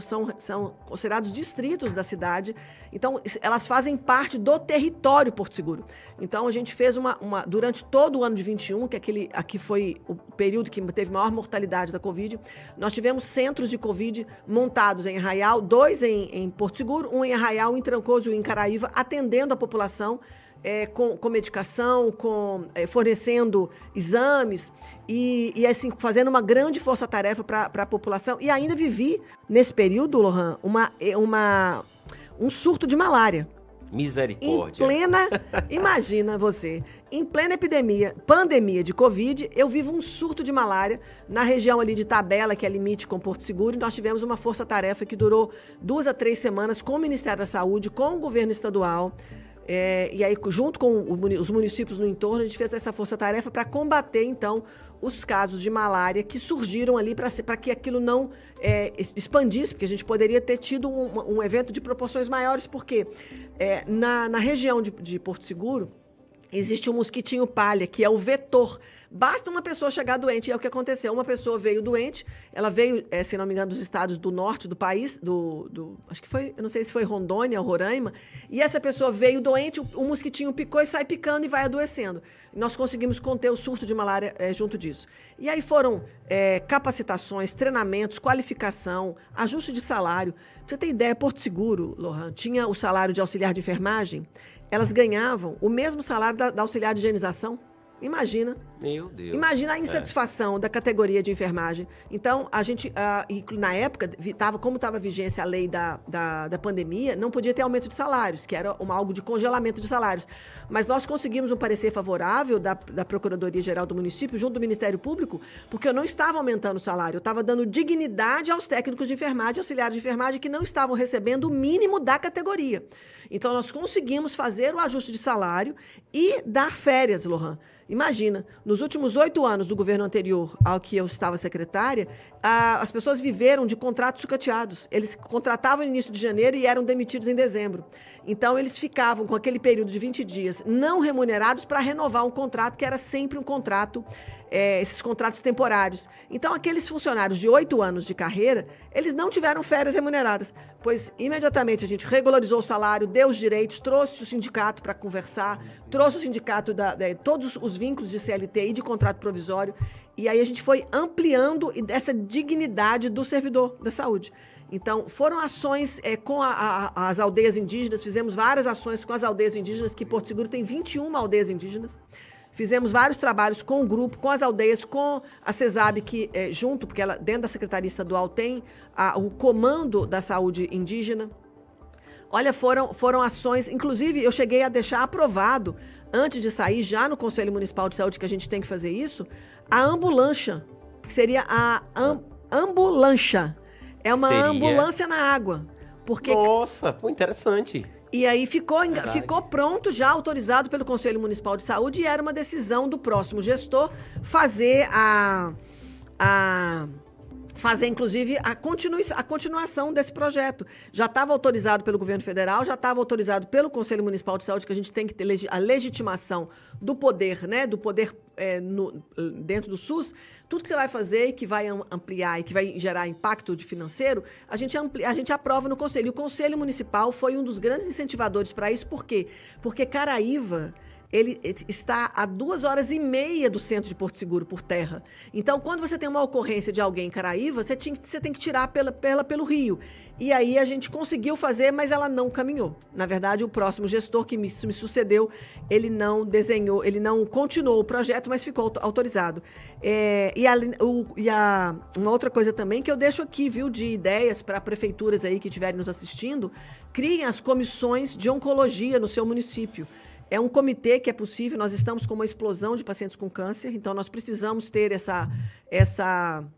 considerados distritos da cidade, então elas fazem parte do território Porto Seguro. Então a gente fez durante todo o ano de 21, que aqui foi o período que teve maior mortalidade da Covid, nós tivemos centros de Covid montados em Arraial, 2 em Porto Seguro, um em Arraial, um em Trancoso e um em Caraíva, atendendo a população, com medicação, fornecendo exames e assim, fazendo uma grande força-tarefa para a população. E ainda vivi, nesse período, Lohan, um surto de malária. Misericórdia. Imagina você, em plena pandemia de Covid, eu vivo um surto de malária na região ali de Tabela, que é limite com Porto Seguro, e nós tivemos uma força-tarefa que durou 2 a 3 semanas com o Ministério da Saúde, com o governo estadual, e aí junto com os municípios no entorno, a gente fez essa força-tarefa para combater, então, os casos de malária que surgiram ali para que aquilo não expandisse, porque a gente poderia ter tido um evento de proporções maiores, porque na região de Porto Seguro existe um mosquitinho palha, que é o vetor. Basta uma pessoa chegar doente, e é o que aconteceu. Uma pessoa veio doente, ela veio, se não me engano, dos estados do norte do país, acho que foi, eu não sei se foi Rondônia ou Roraima, e essa pessoa veio doente, o mosquitinho picou e sai picando e vai adoecendo. Nós conseguimos conter o surto de malária junto disso. E aí foram capacitações, treinamentos, qualificação, ajuste de salário. Pra você ter ideia, Porto Seguro, Lohan, tinha o salário de auxiliar de enfermagem, elas ganhavam o mesmo salário da auxiliar de higienização. Imagina. Meu Deus. Imagina a insatisfação da categoria de enfermagem. Então, a gente, na época, como estava a vigência a lei da pandemia, não podia ter aumento de salários, que era algo de congelamento de salários. Mas nós conseguimos um parecer favorável da Procuradoria-Geral do município, junto do Ministério Público, porque eu não estava aumentando o salário, eu estava dando dignidade aos técnicos de enfermagem, auxiliares de enfermagem, que não estavam recebendo o mínimo da categoria. Então, nós conseguimos fazer o ajuste de salário e dar férias, Lohan. Imagina, nos últimos 8 anos do governo anterior ao que eu estava secretária, as pessoas viveram de contratos sucateados. Eles contratavam no início de janeiro e eram demitidos em dezembro. Então, eles ficavam com aquele período de 20 dias não remunerados para renovar um contrato que era sempre um contrato, esses contratos temporários. Então, aqueles funcionários de 8 anos de carreira, eles não tiveram férias remuneradas, pois imediatamente a gente regularizou o salário, deu os direitos, trouxe o sindicato para conversar, trouxe o sindicato, todos os vínculos de CLT e de contrato provisório, e aí a gente foi ampliando essa dignidade do servidor da saúde. Então, foram ações com as aldeias indígenas, fizemos várias ações com as aldeias indígenas, que Porto Seguro tem 21 aldeias indígenas. Fizemos vários trabalhos com o grupo, com as aldeias, com a CESAB, que junto, porque ela dentro da Secretaria Estadual tem o comando da saúde indígena. Olha, foram ações, inclusive eu cheguei a deixar aprovado, antes de sair, já no Conselho Municipal de Saúde, que a gente tem que fazer isso, a ambulância, que seria a ambulância. É uma ambulância na água. Porque... Nossa, pô, interessante. E aí ficou pronto, já autorizado pelo Conselho Municipal de Saúde, e era uma decisão do próximo gestor fazer fazer, inclusive, a continuação desse projeto. Já estava autorizado pelo governo federal, já estava autorizado pelo Conselho Municipal de Saúde, que a gente tem que ter a legitimação do poder, né? Do poder dentro do SUS. Tudo que você vai fazer e que vai ampliar e que vai gerar impacto financeiro, a gente aprova no Conselho. E o Conselho Municipal foi um dos grandes incentivadores para isso. Por quê? Porque Caraíva... ele está a 2h30 do centro de Porto Seguro, por terra. Então, quando você tem uma ocorrência de alguém em Caraíva, você tem que tirar pelo rio. E aí a gente conseguiu fazer, mas ela não caminhou. Na verdade, o próximo gestor que me sucedeu, ele não desenhou, ele não continuou o projeto, mas ficou autorizado. Uma outra coisa também que eu deixo aqui, viu, de ideias para prefeituras aí que estiverem nos assistindo, criem as comissões de oncologia no seu município. É um comitê que é possível, nós estamos com uma explosão de pacientes com câncer, então nós precisamos ter essa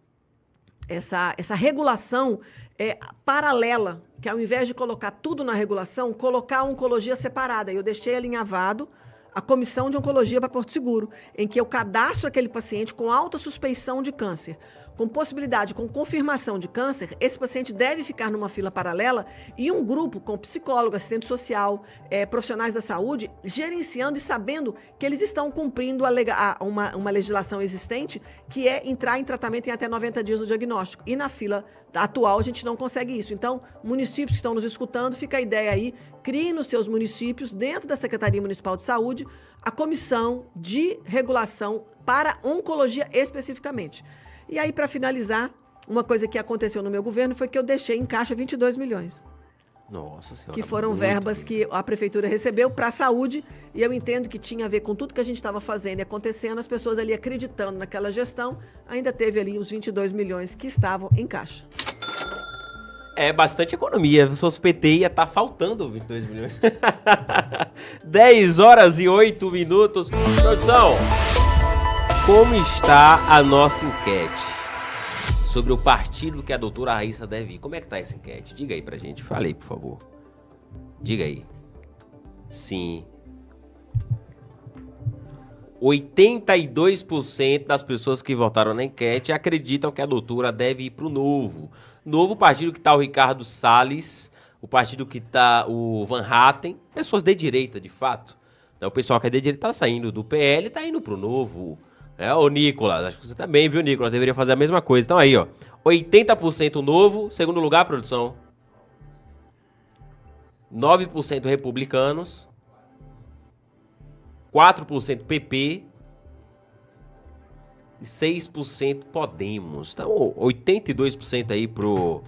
regulação paralela, que ao invés de colocar tudo na regulação, colocar a oncologia separada. Eu deixei alinhavado a comissão de oncologia para Porto Seguro, em que eu cadastro aquele paciente com alta suspeição de câncer. Com possibilidade, com confirmação de câncer, esse paciente deve ficar numa fila paralela e um grupo com psicólogo, assistente social, profissionais da saúde, gerenciando e sabendo que eles estão cumprindo uma legislação existente, que é entrar em tratamento em até 90 dias do diagnóstico. E na fila atual a gente não consegue isso. Então, municípios que estão nos escutando, fica a ideia aí, criem nos seus municípios, dentro da Secretaria Municipal de Saúde, a comissão de regulação para oncologia especificamente. E aí, para finalizar, uma coisa que aconteceu no meu governo foi que eu deixei em caixa 22 milhões. Nossa Senhora. Que foram verbas que a prefeitura recebeu para a saúde, e eu entendo que tinha a ver com tudo que a gente estava fazendo e acontecendo, as pessoas ali acreditando naquela gestão, ainda teve ali os 22 milhões que estavam em caixa. É bastante economia. Se fosse PT, ia estar faltando 22 milhões. 10 horas e 8 minutos. Produção, como está a nossa enquete sobre o partido que a doutora Raíssa deve ir? Como é que tá essa enquete? Diga aí pra gente. Fale aí, por favor. Diga aí. Sim. 82% das pessoas que votaram na enquete acreditam que a doutora deve ir pro Novo. Novo partido que tá o Ricardo Salles, o partido que tá o Van Hatten, pessoas de direita, de fato. Então, o pessoal que é de direita tá saindo do PL e tá indo pro Novo. Ô Nicolas, acho que você também, viu, Nicolas? Deveria fazer a mesma coisa. Então aí, ó, 80% Novo, segundo lugar, produção. 9% republicanos. 4% PP e 6% Podemos. Então, 82% aí pro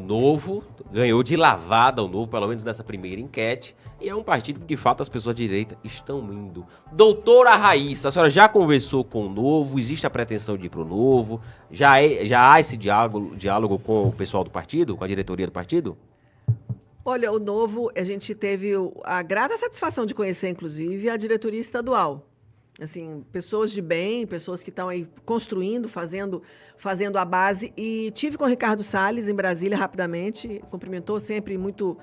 Novo. Ganhou de lavada o Novo, pelo menos nessa primeira enquete. E é um partido que, de fato, as pessoas de direita estão indo. Doutora Raíssa, a senhora já conversou com o Novo? Existe a pretensão de ir pro Novo? Já há esse diálogo com o pessoal do partido, com a diretoria do partido? Olha, o Novo, a gente teve a grata satisfação de conhecer, inclusive, a diretoria estadual. Assim, pessoas de bem, pessoas que estão aí construindo, fazendo a base. E tive com o Ricardo Salles em Brasília rapidamente, cumprimentou sempre muito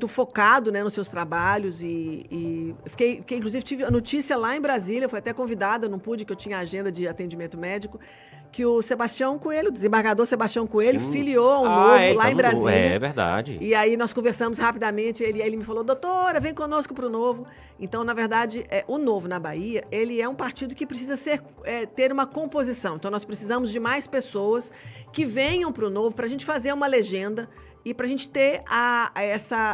focado, né, nos seus trabalhos. E fiquei, inclusive, tive a notícia lá em Brasília, fui até convidada, não pude, que eu tinha agenda de atendimento médico, que o Sebastião Coelho, o desembargador Sebastião Coelho, Sim. filiou um Novo lá em Brasília. É verdade. E aí nós conversamos rapidamente, ele me falou, doutora, vem conosco para o Novo. Então, na verdade, o Novo na Bahia, ele é um partido que precisa ter uma composição. Então, nós precisamos de mais pessoas que venham para o Novo para a gente fazer uma legenda e para a gente ter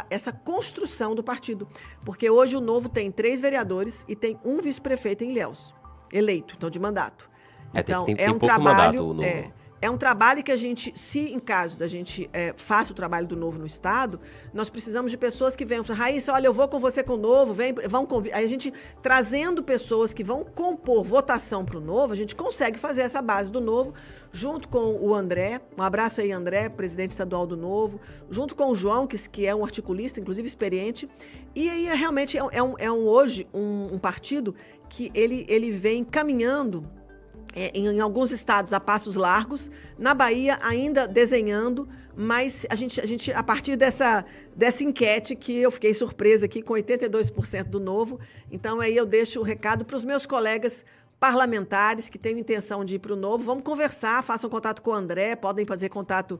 essa construção do partido. Porque hoje o Novo tem 3 vereadores e tem um vice-prefeito em Ilhéus, eleito, então de mandato. Então, tem um pouco trabalho, mandato, é um trabalho que a gente, se em caso da gente faça o trabalho do Novo no Estado, nós precisamos de pessoas que venham. Raíssa, olha, eu vou com você com o Novo, aí a gente, trazendo pessoas que vão compor votação para o Novo, a gente consegue fazer essa base do Novo, junto com o André, um abraço aí, André, presidente estadual do Novo, junto com o João, que é um articulista, inclusive experiente, e aí realmente hoje um partido que ele vem caminhando em alguns estados a passos largos, na Bahia ainda desenhando, mas a gente a partir dessa enquete que eu fiquei surpresa aqui com 82% do Novo, então aí eu deixo o recado para os meus colegas parlamentares que têm intenção de ir para o Novo, vamos conversar, façam contato com o André, podem fazer contato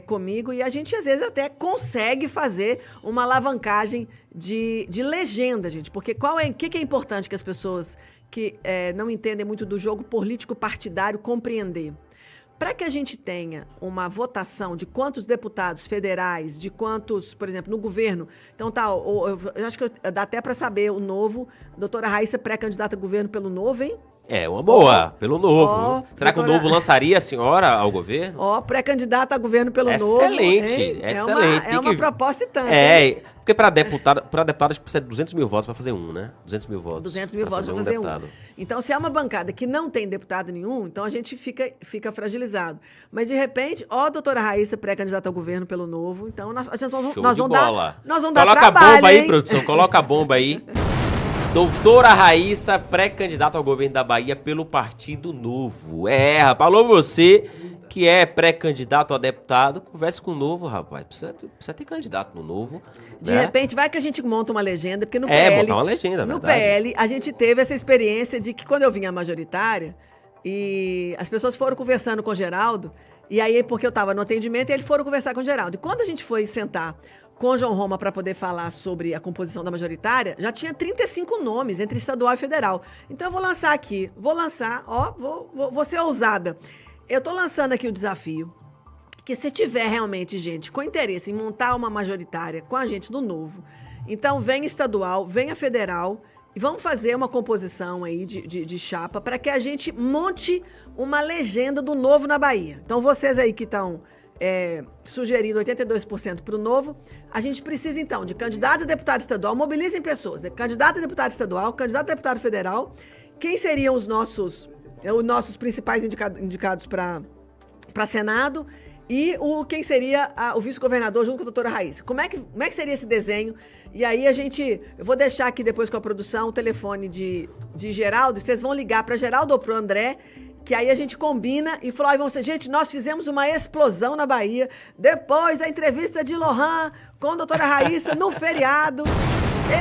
comigo e a gente às vezes até consegue fazer uma alavancagem de legenda, gente, porque o que é importante que as pessoas que não entendem muito do jogo político partidário compreender. Para que a gente tenha uma votação de quantos deputados federais, de quantos, por exemplo, no governo, então eu acho que dá até para saber o Novo, doutora Raíssa, pré-candidata a governo pelo Novo, hein? É, uma boa, pelo Novo. Será que o Novo lançaria a senhora ao governo? Pré-candidata a governo pelo Novo. Excelente. É uma proposta e tanto. Porque para deputado acho que precisa de 200 mil votos para fazer um, né? 200 mil votos. 200 mil votos para fazer um. Então, se é uma bancada que não tem deputado nenhum, então a gente fica fragilizado. Mas, de repente, doutora Raíssa, pré-candidata ao governo pelo Novo, então nós vamos dar Coloca trabalho, a bomba aí, hein? produção, coloca a bomba aí. Doutora Raíssa, pré-candidata ao governo da Bahia pelo Partido Novo. Rapaz, alô você que é pré-candidato a deputado, converse com o Novo, rapaz. Precisa ter candidato no Novo. De repente, vai que a gente monta uma legenda, porque no PL... botar uma legenda, no verdade. PL, a gente teve essa experiência de que quando eu vinha majoritária, e as pessoas foram conversando com o Geraldo, e aí, porque eu estava no atendimento, e eles foram conversar com o Geraldo. E quando a gente foi sentar com o João Roma para poder falar sobre a composição da majoritária, já tinha 35 nomes entre estadual e federal. Então eu vou lançar aqui, vou ser ousada. Eu estou lançando aqui o desafio que se tiver realmente gente com interesse em montar uma majoritária com a gente do Novo, então vem estadual, vem a federal e vamos fazer uma composição aí de chapa para que a gente monte uma legenda do Novo na Bahia. Então vocês aí que estão sugerindo 82% para o Novo, a gente precisa então de candidato a deputado estadual, mobilizem pessoas, né? Candidato a deputado estadual, candidato a deputado federal, quem seriam os nossos principais indicados para Senado e quem seria o vice-governador junto com a doutora Raíssa. Como é que seria esse desenho? E aí eu vou deixar aqui depois com a produção o telefone de Geraldo, vocês vão ligar para Geraldo ou para o André, que aí a gente combina e falou, gente, nós fizemos uma explosão na Bahia, depois da entrevista de Lohan com a doutora Raíssa no feriado,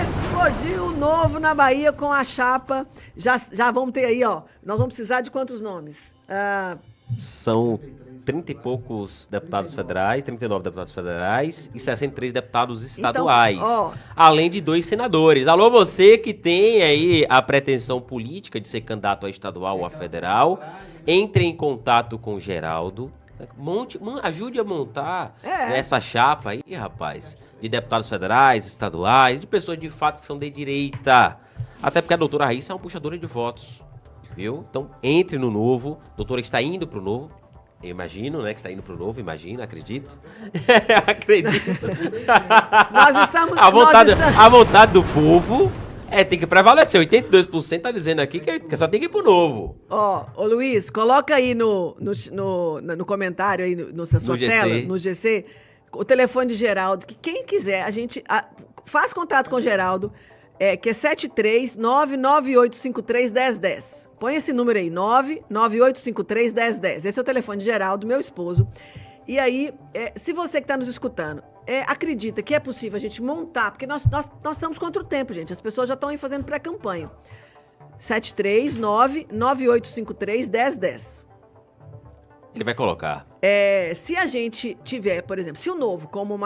explodiu o Novo na Bahia com a chapa, já vamos ter aí, ó, nós vamos precisar de quantos nomes? São 30 e poucos deputados federais, 39 deputados federais e 63 deputados estaduais, então, além de 2 senadores. Alô, você que tem aí a pretensão política de ser candidato a estadual ou a federal, entre em contato com o Geraldo, ajude a montar essa chapa aí, rapaz, de deputados federais, estaduais, de pessoas de fato que são de direita, até porque a doutora Raíssa é uma puxadora de votos, viu? Então, entre no Novo, a doutora está indo pro Novo. Eu imagino, né, que está indo pro Novo, acredito. Acredito. Nós estamos... A vontade do povo tem que prevalecer. 82% tá dizendo aqui que só tem que ir pro Novo. Ô Luiz, coloca aí no comentário, aí na sua tela, no GC, o telefone de Geraldo, que quem quiser, faz contato com o Geraldo, que é 73998531010. Põe esse número aí, 998531010. Esse é o telefone de Geraldo, meu esposo. E aí, se você que está nos escutando, acredita que é possível a gente montar, porque nós estamos contra o tempo, gente. As pessoas já estão aí fazendo pré-campanha. 73998531010. Ele vai colocar. Se a gente tiver, por exemplo, se o Novo, como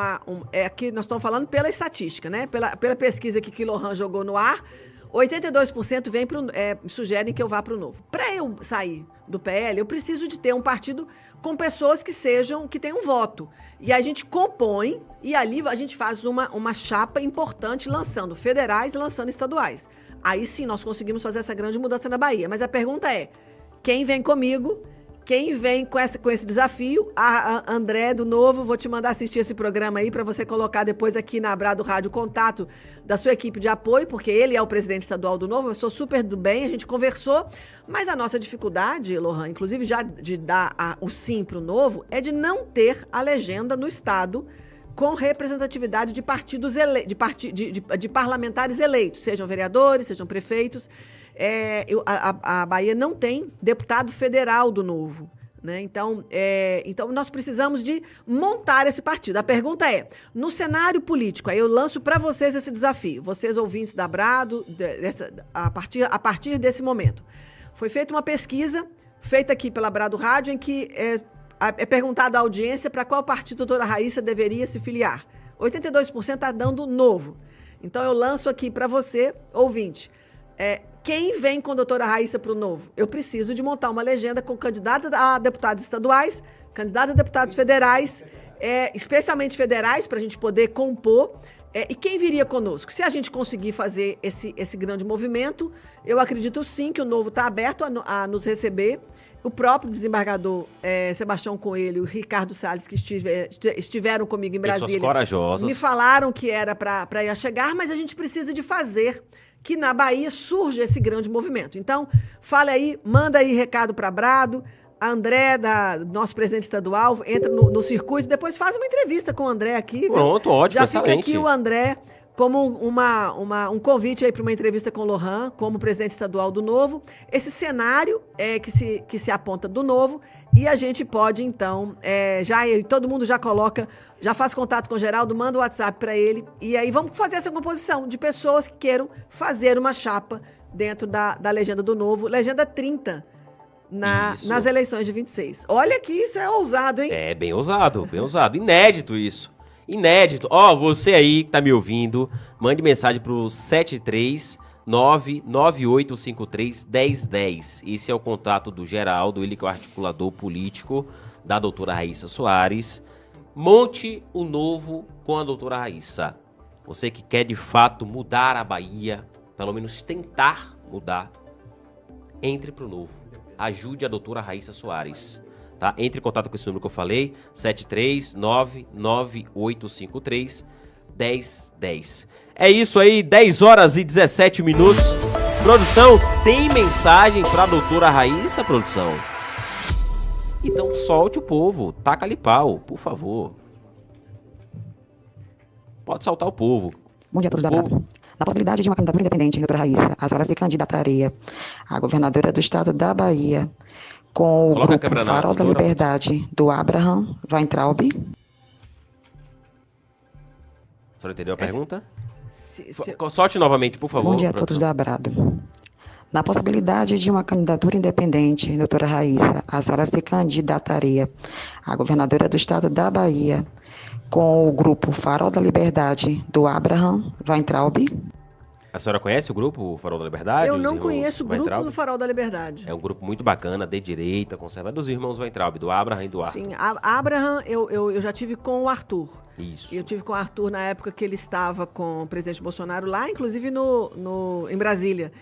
aqui nós estamos falando pela estatística, né? Pela pesquisa que Lohan jogou no ar, 82% sugerem que eu vá para o Novo. Para eu sair do PL, eu preciso de ter um partido com pessoas que tenham voto. E a gente compõe, e ali a gente faz uma chapa importante, lançando federais e lançando estaduais. Aí sim, nós conseguimos fazer essa grande mudança na Bahia. Mas a pergunta é, quem vem comigo? Quem vem com esse desafio? A André do Novo, vou te mandar assistir esse programa aí para você colocar depois aqui na Abrado Rádio o contato da sua equipe de apoio, porque ele é o presidente estadual do Novo, eu sou super do bem, a gente conversou, mas a nossa dificuldade, Lohan, inclusive já de dar o sim para o Novo, é de não ter a legenda no Estado com representatividade de partidos de parlamentares eleitos, sejam vereadores, sejam prefeitos. A Bahia não tem deputado federal do Novo, né? Então nós precisamos de montar esse partido. A pergunta é, no cenário político, aí eu lanço para vocês esse desafio, vocês ouvintes da Abrado, a partir desse momento. Foi feita uma pesquisa, feita aqui pela Abrado Rádio, em que é perguntada à audiência para qual partido a doutora Raíssa deveria se filiar. 82% está dando Novo. Então eu lanço aqui para você, ouvinte, quem vem com a doutora Raíssa para o Novo? Eu preciso de montar uma legenda com candidatos a deputados estaduais, candidatos a deputados federais, especialmente federais, para a gente poder compor. E quem viria conosco? Se a gente conseguir fazer esse grande movimento, eu acredito sim que o Novo está aberto a nos receber. O próprio desembargador Sebastião Coelho e o Ricardo Salles, que estiveram comigo em Brasília, pessoas corajosas, me falaram que era para ir a chegar, mas a gente precisa de fazer que na Bahia surja esse grande movimento. Então, fale aí, manda aí recado para Brado, a André, nosso presidente estadual, entra no circuito, depois faz uma entrevista com o André aqui. Pronto, ótimo, já excelente. Fica aqui o André como um convite aí para uma entrevista com o Lohan, como presidente estadual do Novo. Esse cenário que se aponta do Novo, e a gente pode, então, todo mundo já faz contato com o Geraldo, manda o WhatsApp para ele, e aí vamos fazer essa composição de pessoas que queiram fazer uma chapa dentro da legenda do Novo, legenda 30, nas eleições de 26. Olha que isso é ousado, hein? É, bem ousado, bem ousado. Inédito isso. Inédito. Você aí que tá me ouvindo, mande mensagem pro 73998531010. Esse é o contato do Geraldo, ele que é o articulador político da doutora Raíssa Soares. Monte o Novo com a doutora Raíssa. Você que quer de fato mudar a Bahia, pelo menos tentar mudar, entre pro Novo. Ajude a doutora Raíssa Soares. Tá? Entre em contato com esse número que eu falei, 73998531010. É isso aí, 10 horas e 17 minutos. Produção, tem mensagem para a doutora Raíssa, produção? Então solte o povo, taca-lhe pau, por favor. Pode soltar o povo. Bom dia a todos da Brado. Na possibilidade de uma candidatura independente, doutora Raíssa, a senhora se candidataria a governadora do estado da Bahia com o Coloca a grupo câmera na Farol da doutora. Liberdade do Abraham Weintraub. A senhora entendeu a pergunta? Solte novamente, por favor. Bom dia a todos da Brado. Na possibilidade de uma candidatura independente, doutora Raíssa, a senhora se candidataria a governadora do estado da Bahia com o grupo Farol da Liberdade do Abraham Weintraub. A senhora conhece o grupo Farol da Liberdade? Eu os não irmãos conheço o grupo Weintraub? do Farol da Liberdade. É um grupo muito bacana, de direita, conservador, dos irmãos Weintraub, do Abraham e do Arthur. Sim, Abraham, eu já tive com o Arthur. Isso. Eu tive com o Arthur na época que ele estava com o presidente Bolsonaro lá, inclusive em Brasília.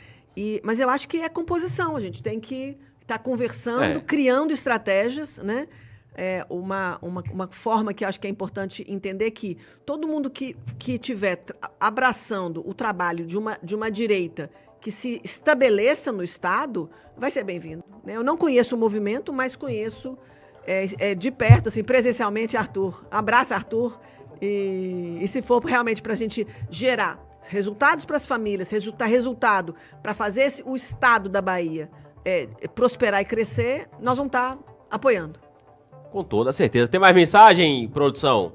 Mas eu acho que é composição, a gente tem que estar conversando, criando estratégias, né? Uma forma que eu acho que é importante entender que todo mundo que estiver abraçando o trabalho de uma direita que se estabeleça no Estado vai ser bem-vindo, né? Eu não conheço o movimento, mas conheço de perto, assim, presencialmente, Arthur. Abraça, Arthur. E se for realmente para a gente gerar resultados para as famílias, resultado para fazer o Estado da Bahia prosperar e crescer, nós vamos estar apoiando. Com toda certeza. Tem mais mensagem, produção?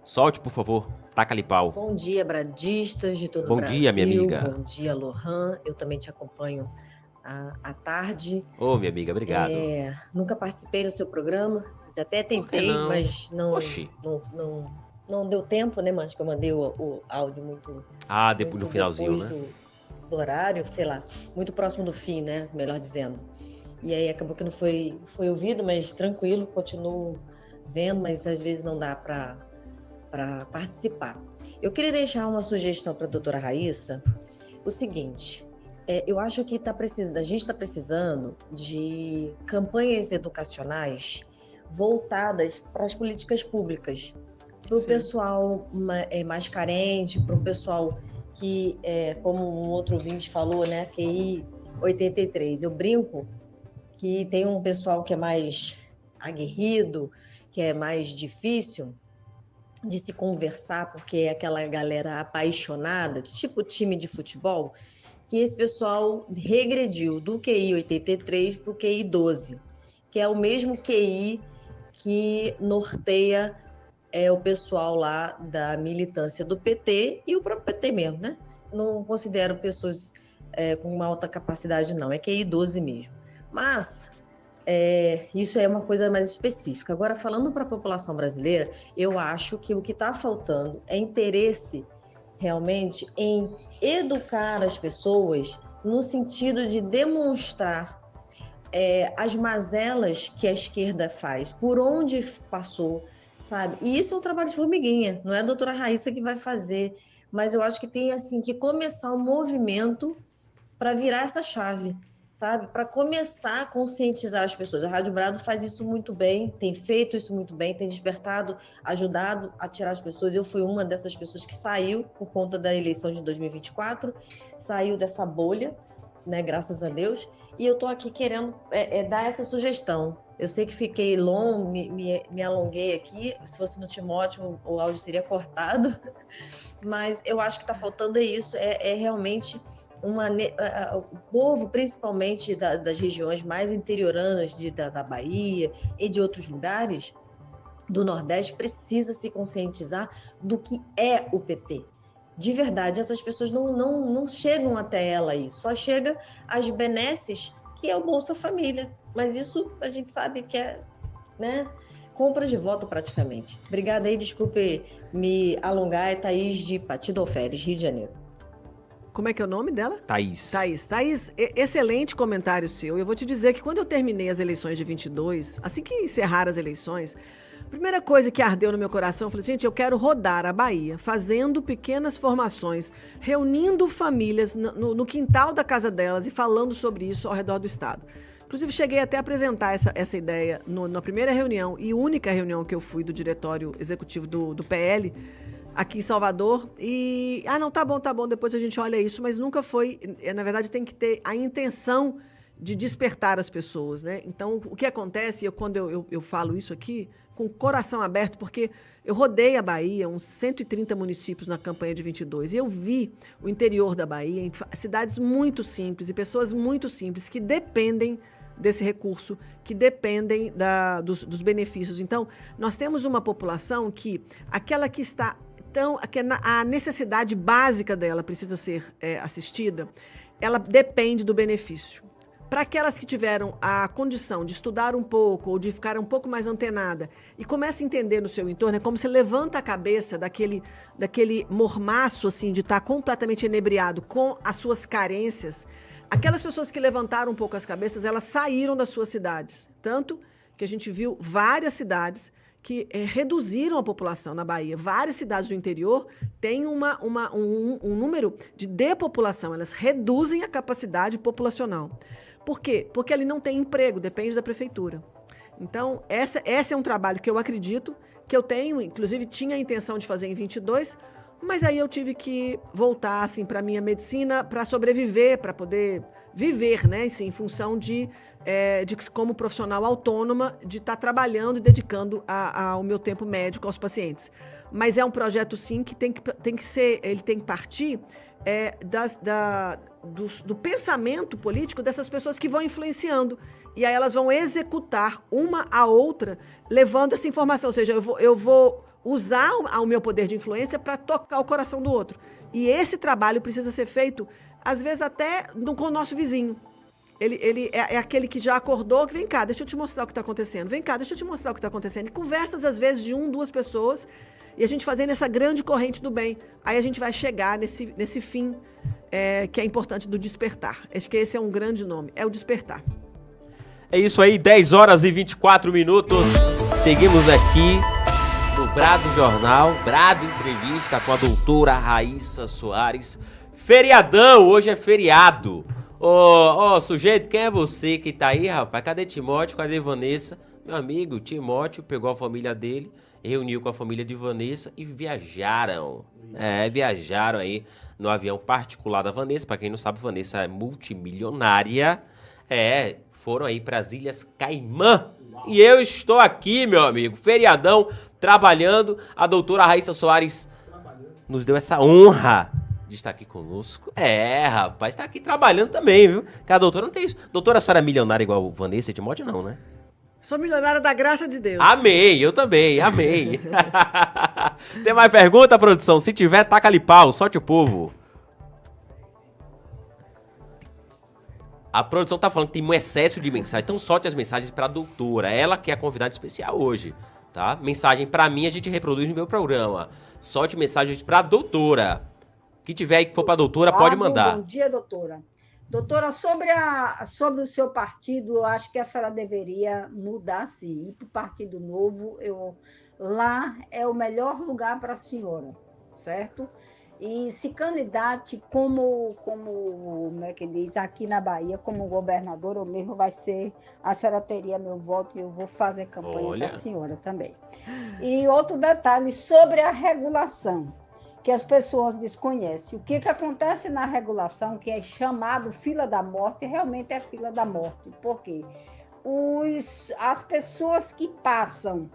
Solte, por favor. Taca-lhe pau. Bom dia, bradistas de todo o Bom Brasil. dia, minha amiga. Bom dia, Lohan. Eu também te acompanho à tarde. Ô, minha amiga, obrigado. Nunca participei do seu programa. Já até tentei, não? mas Oxi. não deu tempo, né, mas que eu mandei o áudio muito... Depois no finalzinho, depois né? do horário, sei lá, muito próximo do fim, né, melhor dizendo. E aí acabou que não foi ouvido, mas tranquilo, continuo vendo, mas às vezes não dá para participar. Eu queria deixar uma sugestão para a doutora Raíssa, o seguinte, eu acho que a gente está precisando de campanhas educacionais voltadas para as políticas públicas, para o pessoal mais carente, para o pessoal que, como um outro ouvinte falou, né, QI 83. Eu brinco que tem um pessoal que é mais aguerrido, que é mais difícil de se conversar, porque é aquela galera apaixonada, tipo time de futebol, que esse pessoal regrediu do QI 83 para o QI 12, que é o mesmo QI que norteia o pessoal lá da militância do PT e o próprio PT mesmo, né? Não considero pessoas com uma alta capacidade, não. É QI 12 mesmo. Mas isso é uma coisa mais específica. Agora, falando para a população brasileira, eu acho que o que está faltando é interesse realmente em educar as pessoas no sentido de demonstrar as mazelas que a esquerda faz, por onde passou, sabe? E isso é um trabalho de formiguinha, não é a doutora Raíssa que vai fazer, mas eu acho que tem assim que começar um movimento para virar essa chave, sabe? Para começar a conscientizar as pessoas. A Rádio Brado faz isso muito bem, tem feito isso muito bem, tem despertado, ajudado a tirar as pessoas. Eu fui uma dessas pessoas que saiu por conta da eleição de 2024, saiu dessa bolha, né? Graças a Deus. E eu estou aqui querendo dar essa sugestão. Eu sei que fiquei longo, me alonguei aqui. Se fosse no Timóteo, o áudio seria cortado. Mas eu acho que está faltando isso. Realmente o povo, principalmente das regiões mais interioranas da Bahia e de outros lugares do Nordeste, precisa se conscientizar do que é o PT. De verdade, essas pessoas não chegam até ela aí. Só chega às benesses, que é o Bolsa Família. Mas isso a gente sabe que é, né, compra de voto praticamente. Obrigada aí, desculpe me alongar. É Thaís de Patido Alferes, Rio de Janeiro. Como é que é o nome dela? Thaís. Thaís, excelente comentário seu. Eu vou te dizer que quando eu terminei as eleições de 22, assim que encerraram as eleições, a primeira coisa que ardeu no meu coração, eu falei, gente, eu quero rodar a Bahia, fazendo pequenas formações, reunindo famílias no quintal da casa delas e falando sobre isso ao redor do estado. Inclusive, cheguei até a apresentar essa ideia na primeira reunião e única reunião que eu fui do diretório executivo do PL, aqui em Salvador, não, tá bom, depois a gente olha isso, mas nunca foi, na verdade tem que ter a intenção de despertar as pessoas, né? Então, o que acontece, quando eu falo isso aqui, com o coração aberto, porque eu rodei a Bahia, uns 130 municípios na campanha de 22, e eu vi o interior da Bahia, em cidades muito simples e pessoas muito simples que dependem desse recurso, que dependem dos benefícios. Então, nós temos uma população que, aquela que está a necessidade básica dela precisa ser assistida, ela depende do benefício. Para aquelas que tiveram a condição de estudar um pouco ou de ficar um pouco mais antenada e começa a entender no seu entorno, é como se levanta a cabeça daquele mormaço assim, de estar completamente enebriado com as suas carências. Aquelas pessoas que levantaram um pouco as cabeças, elas saíram das suas cidades. Tanto que a gente viu várias cidades que reduziram a população na Bahia. Várias cidades do interior têm um número de depopulação, elas reduzem a capacidade populacional. Por quê? Porque ali não tem emprego, depende da prefeitura. Então, esse é um trabalho que eu acredito, que eu tenho, inclusive tinha a intenção de fazer em 22, mas aí eu tive que voltar assim, para a minha medicina, para sobreviver, para poder viver, né? Assim, em função de como profissional autônoma, de estar trabalhando e dedicando ao meu tempo médico aos pacientes. Mas é um projeto, sim, que tem que partir do pensamento político dessas pessoas que vão influenciando. E aí elas vão executar uma a outra, levando essa informação. Ou seja, eu vou usar o meu poder de influência para tocar o coração do outro. E esse trabalho precisa ser feito, às vezes, até com o nosso vizinho. Ele é aquele que já acordou, que vem cá, deixa eu te mostrar o que está acontecendo. Vem cá, deixa eu te mostrar o que está acontecendo. E conversas, às vezes, de 1, 2 pessoas, e a gente fazendo essa grande corrente do bem. Aí a gente vai chegar nesse fim que é importante do despertar. Acho que esse é um grande nome, é o despertar. É isso aí, 10 horas e 24 minutos. Seguimos aqui no Brado Jornal, Brado Entrevista com a doutora Raíssa Soares. Feriadão, hoje é feriado. Ô, sujeito, quem é você que tá aí, rapaz? Cadê Timóteo? Cadê Vanessa? Meu amigo, Timóteo pegou a família dele, reuniu com a família de Vanessa e viajaram. Viajaram aí no avião particular da Vanessa. Pra quem não sabe, Vanessa é multimilionária. Foram aí pras Ilhas Caimã. E eu estou aqui, meu amigo, feriadão, trabalhando. A doutora Raíssa Soares nos deu essa honra de estar aqui conosco. Rapaz, tá aqui trabalhando também, viu? Porque a doutora não tem isso. Doutora, a senhora é milionária igual Vanessa e Timóteo, não, né? Sou milionária da graça de Deus. Amém, eu também, amém. Tem mais pergunta, produção? Se tiver, taca ali pau, solte o povo. A produção tá falando que tem um excesso de mensagens, então solte as mensagens pra doutora, ela que é a convidada especial hoje, tá? Mensagem pra mim a gente reproduz no meu programa. Solte mensagens pra doutora. Que tiver aí que for pra doutora, pode mandar. Bom dia, doutora. Doutora, sobre o seu partido, eu acho que a senhora deveria mudar, sim. Ir para o Partido Novo, lá é o melhor lugar para a senhora, certo? E se candidate como é que diz, aqui na Bahia, como governadora, ou mesmo a senhora teria meu voto e eu vou fazer campanha para a senhora também. E outro detalhe sobre a regulação, que as pessoas desconhecem. O que acontece na regulação, que é chamado fila da morte, realmente é fila da morte. Por quê? As pessoas que passam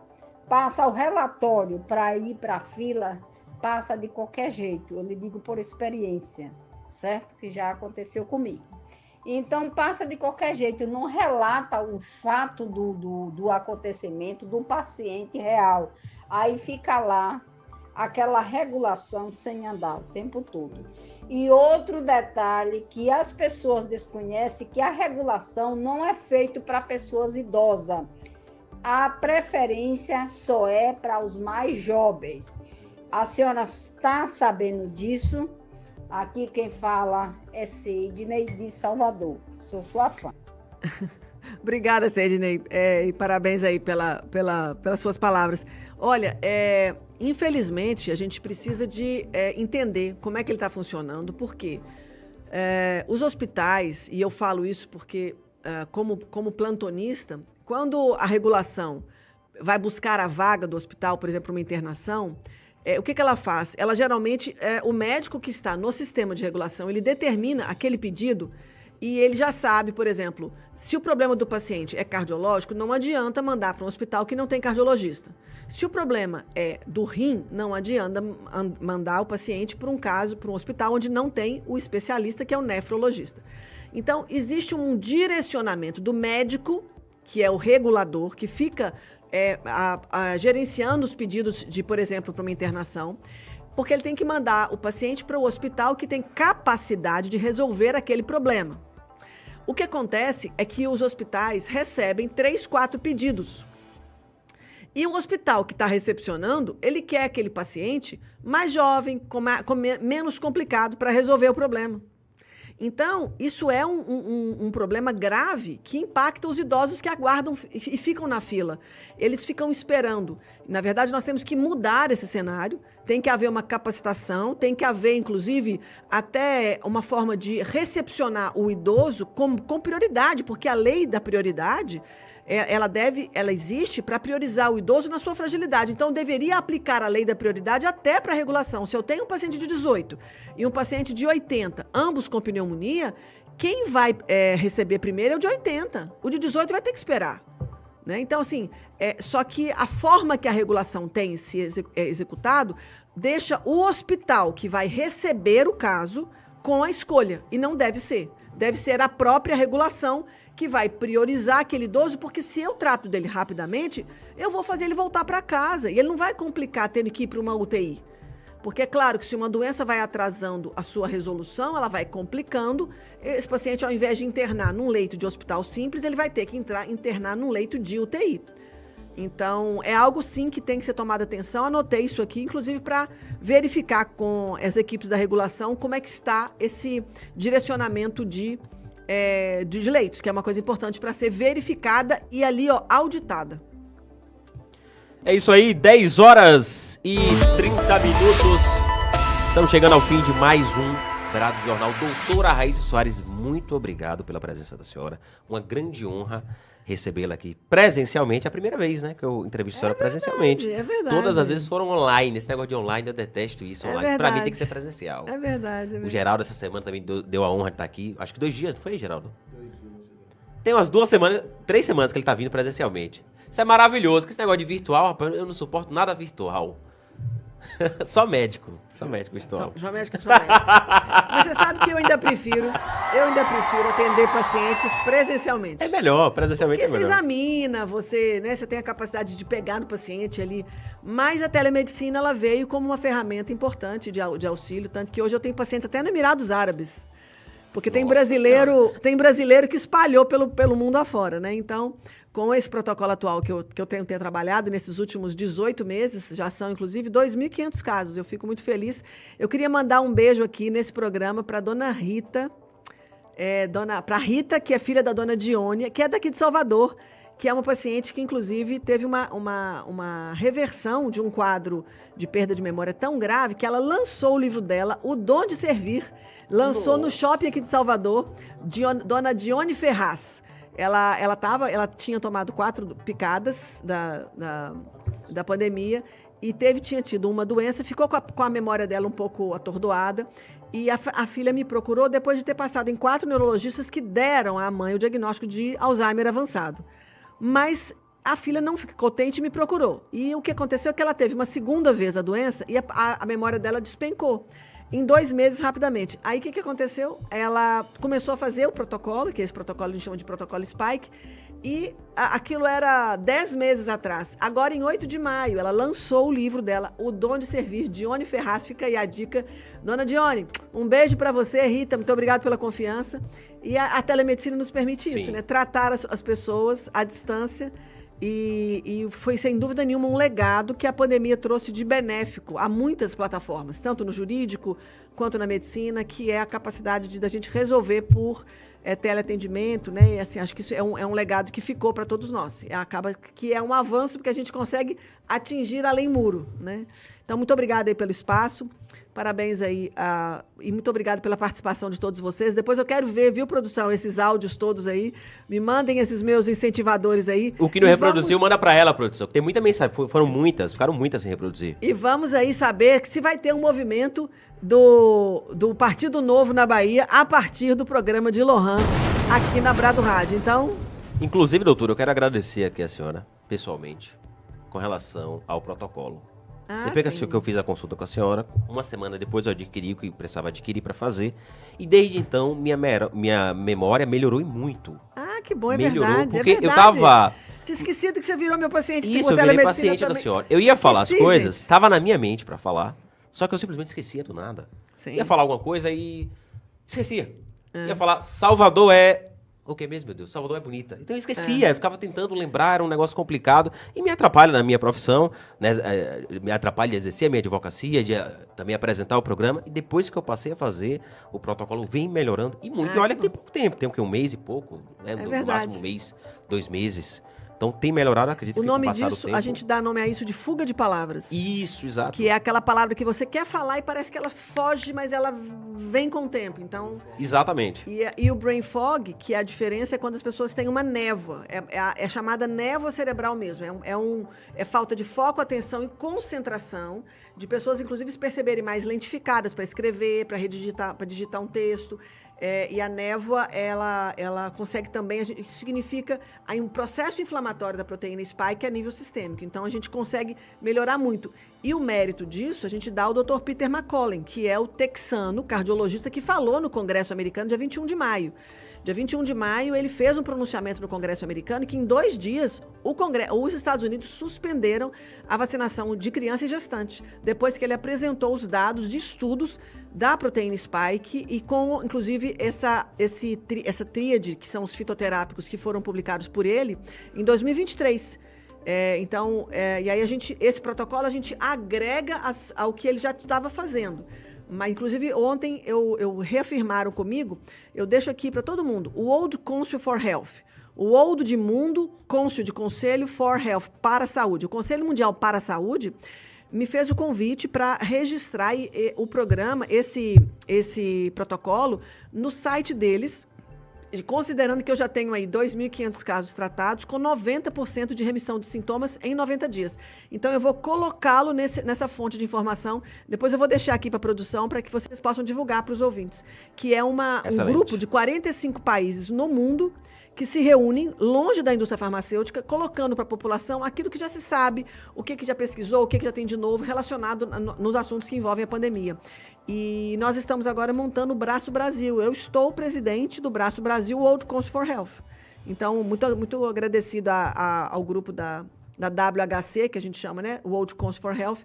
o relatório para ir para a fila, passa de qualquer jeito. Eu lhe digo por experiência, certo? Que já aconteceu comigo. Então, passa de qualquer jeito, não relata o fato do acontecimento do paciente real. Aí fica lá aquela regulação sem andar o tempo todo. E outro detalhe que as pessoas desconhecem, que a regulação não é feita para pessoas idosas. A preferência só é para os mais jovens. A senhora está sabendo disso? Aqui quem fala é Sidney de Salvador. Sou sua fã. Obrigada, Sidney, e parabéns aí pelas suas palavras. Olha, infelizmente, a gente precisa de entender como é que ele está funcionando, porque os hospitais, e eu falo isso porque, como plantonista, quando a regulação vai buscar a vaga do hospital, por exemplo, uma internação, o que ela faz? Ela geralmente, o médico que está no sistema de regulação, ele determina aquele pedido E ele já sabe, por exemplo, se o problema do paciente é cardiológico, não adianta mandar para um hospital que não tem cardiologista. Se o problema é do rim, não adianta mandar o paciente para um hospital onde não tem o especialista, que é o nefrologista. Então, existe um direcionamento do médico, que é o regulador, que fica gerenciando os pedidos de, por exemplo, para uma internação, porque ele tem que mandar o paciente para o hospital que tem capacidade de resolver aquele problema. O que acontece é que os hospitais recebem 3, 4 pedidos. E o hospital que está recepcionando, ele quer aquele paciente mais jovem, menos complicado para resolver o problema. Então, isso é um problema grave que impacta os idosos que aguardam e ficam na fila. Eles ficam esperando. Na verdade, nós temos que mudar esse cenário. Tem que haver uma capacitação, tem que haver, inclusive, até uma forma de recepcionar o idoso com prioridade, porque a lei da prioridade, ela existe para priorizar o idoso na sua fragilidade. Então, deveria aplicar a lei da prioridade até para a regulação. Se eu tenho um paciente de 18 e um paciente de 80, ambos com pneumonia, quem vai receber primeiro é o de 80. O de 18 vai ter que esperar. Né? Então, assim, só que a forma que a regulação tem se executado deixa o hospital que vai receber o caso com a escolha. E não deve ser. Deve ser a própria regulação que vai priorizar aquele idoso, porque se eu trato dele rapidamente, eu vou fazer ele voltar para casa. E ele não vai complicar tendo que ir para uma UTI. Porque é claro que se uma doença vai atrasando a sua resolução, ela vai complicando. Esse paciente, ao invés de internar num leito de hospital simples, ele vai ter que internar num leito de UTI. Então, é algo sim que tem que ser tomado atenção. Anotei isso aqui, inclusive para verificar com as equipes da regulação como é que está esse direcionamento de leitos, que é uma coisa importante para ser verificada e ali, auditada. É isso aí, 10 horas e 30 minutos. Estamos chegando ao fim de mais um Brado Jornal. Doutora Raíssa Soares, muito obrigado pela presença da senhora. Uma grande honra recebê-la aqui presencialmente. É a primeira vez, né, que eu entrevisto a senhora presencialmente. É verdade. Todas as vezes foram online. Esse negócio de online, eu detesto isso online. Pra mim tem que ser presencial. É verdade. O Geraldo essa semana também deu a honra de estar aqui. Acho que 2 dias, não foi, Geraldo? 2 dias. Tem umas 2 semanas, 3 semanas que ele tá vindo presencialmente. Isso é maravilhoso, que esse negócio de virtual, rapaz, eu não suporto nada virtual. Só médico virtual. Só médico. Mas você sabe que eu ainda prefiro atender pacientes presencialmente. É melhor, presencialmente porque é melhor. você examina, você tem a capacidade de pegar no paciente ali. Mas a telemedicina, ela veio como uma ferramenta importante de auxílio, tanto que hoje eu tenho pacientes até no Emirados Árabes. Porque tem brasileiro que espalhou pelo mundo afora, né? Então, com esse protocolo atual que eu tenho trabalhado nesses últimos 18 meses, já são, inclusive, 2.500 casos. Eu fico muito feliz. Eu queria mandar um beijo aqui nesse programa para a dona Rita, para Rita, que é filha da dona Diônia, que é daqui de Salvador, que é uma paciente que, inclusive, teve uma reversão de um quadro de perda de memória tão grave que ela lançou o livro dela, O Dom de Servir, lançou no shopping aqui de Salvador, dona Dione Ferraz. Ela tinha tomado 4 picadas da pandemia e tinha tido uma doença, ficou com a memória dela um pouco atordoada. E a filha me procurou depois de ter passado em 4 neurologistas que deram à mãe o diagnóstico de Alzheimer avançado. Mas a filha não ficou contente e me procurou. E o que aconteceu é que ela teve uma segunda vez a doença e a memória dela despencou. Em 2 meses, rapidamente. Aí, o que aconteceu? Ela começou a fazer o protocolo, que esse protocolo a gente chama de protocolo Spike, e aquilo era 10 meses atrás. Agora, em 8 de maio, ela lançou o livro dela, O Dom de Servir, Dione Ferraz. Fica aí a dica. Dona Dione, um beijo para você, Rita, muito obrigada pela confiança. E a telemedicina nos permite isso, né? Tratar as pessoas à distância. E foi, sem dúvida nenhuma, um legado que a pandemia trouxe de benéfico a muitas plataformas, tanto no jurídico quanto na medicina, que é a capacidade da gente resolver por teleatendimento, né? E, assim, acho que isso é um legado que ficou para todos nós. Acaba que é um avanço, porque a gente consegue atingir além muro, né? Então, muito obrigada aí pelo espaço. Parabéns aí. E muito obrigado pela participação de todos vocês. Depois eu quero ver, viu, produção, esses áudios todos aí. Me mandem esses meus incentivadores aí. O que não reproduziu, manda pra ela, produção. Tem muita mensagem. Ficaram muitas sem reproduzir. E vamos aí saber se vai ter um movimento do Partido Novo na Bahia a partir do programa de Lohan aqui na Brado Rádio. Então... Inclusive, doutora, eu quero agradecer aqui a senhora, pessoalmente, com relação ao protocolo. Depois que eu fiz a consulta com a senhora, uma semana depois eu adquiri o que precisava adquirir para fazer. E desde então, minha memória melhorou muito. Que bom, melhorou, verdade. Porque é verdade. eu tava... Tinha esquecido que você virou meu paciente. Isso, eu virei paciente da senhora. Eu ia falar as coisas, estava na minha mente para falar, só que eu simplesmente esquecia do nada. Sim. Ia falar alguma coisa e esquecia. Ia falar, Salvador é... O que mesmo, meu Deus? Salvador é bonita. Então eu esquecia, eu ficava tentando lembrar, era um negócio complicado e me atrapalha na minha profissão, né? Me atrapalha de exercer a minha advocacia, de também apresentar o programa. E depois que eu passei a fazer, o protocolo vem melhorando e muito. E olha que tem pouco tempo, tem o que, 1 mês e pouco, né? No máximo 1 mês, 2 meses. Então tem melhorado, acredito que com o passar do tempo. A gente dá nome a isso de fuga de palavras. Isso, exato. Que é aquela palavra que você quer falar e parece que ela foge, mas ela vem com o tempo. Então. Exatamente. E o brain fog, que a diferença é quando as pessoas têm uma névoa. É chamada névoa cerebral mesmo. É falta de foco, atenção e concentração de pessoas, inclusive, se perceberem mais lentificadas para escrever, para digitar um texto. E a névoa, ela consegue também, isso significa aí um processo inflamatório da proteína spike a nível sistêmico. Então, a gente consegue melhorar muito. E o mérito disso, a gente dá ao Dr. Peter McCollum, que é o texano, cardiologista, que falou no Congresso americano dia 21 de maio. Dia 21 de maio, ele fez um pronunciamento no Congresso americano que em 2 dias os Estados Unidos suspenderam a vacinação de criança e gestante, depois que ele apresentou os dados de estudos da proteína spike e com, inclusive, essa tríade, que são os fitoterápicos que foram publicados por ele, em 2023. E aí esse protocolo a gente agrega ao que ele já estava fazendo. Mas, inclusive, ontem eu reafirmaram comigo, eu deixo aqui para todo mundo, o World Council for Health. O World de mundo, Council de Conselho for Health, para a saúde. O Conselho Mundial para a Saúde me fez o convite para registrar o programa, esse protocolo, no site deles, considerando que eu já tenho aí 2.500 casos tratados, com 90% de remissão de sintomas em 90 dias. Então, eu vou colocá-lo nessa fonte de informação. Depois eu vou deixar aqui para a produção, para que vocês possam divulgar para os ouvintes. Que é um grupo de 45 países no mundo que se reúnem longe da indústria farmacêutica, colocando para a população aquilo que já se sabe, o que já pesquisou, o que já tem de novo relacionado nos assuntos que envolvem a pandemia. E nós estamos agora montando o Braço Brasil. Eu estou presidente do Braço Brasil World Council for Health. Então, muito agradecida ao grupo da WHC, que a gente chama, né? World Council for Health.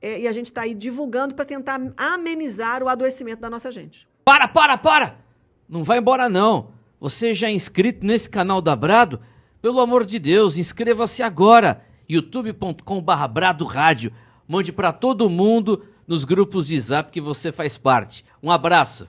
E a gente está aí divulgando para tentar amenizar o adoecimento da nossa gente. Para! Não vai embora, não. Você já é inscrito nesse canal da Brado? Pelo amor de Deus, inscreva-se agora. youtube.com/Brado Rádio. Mande para todo mundo nos grupos de Zap que você faz parte. Um abraço.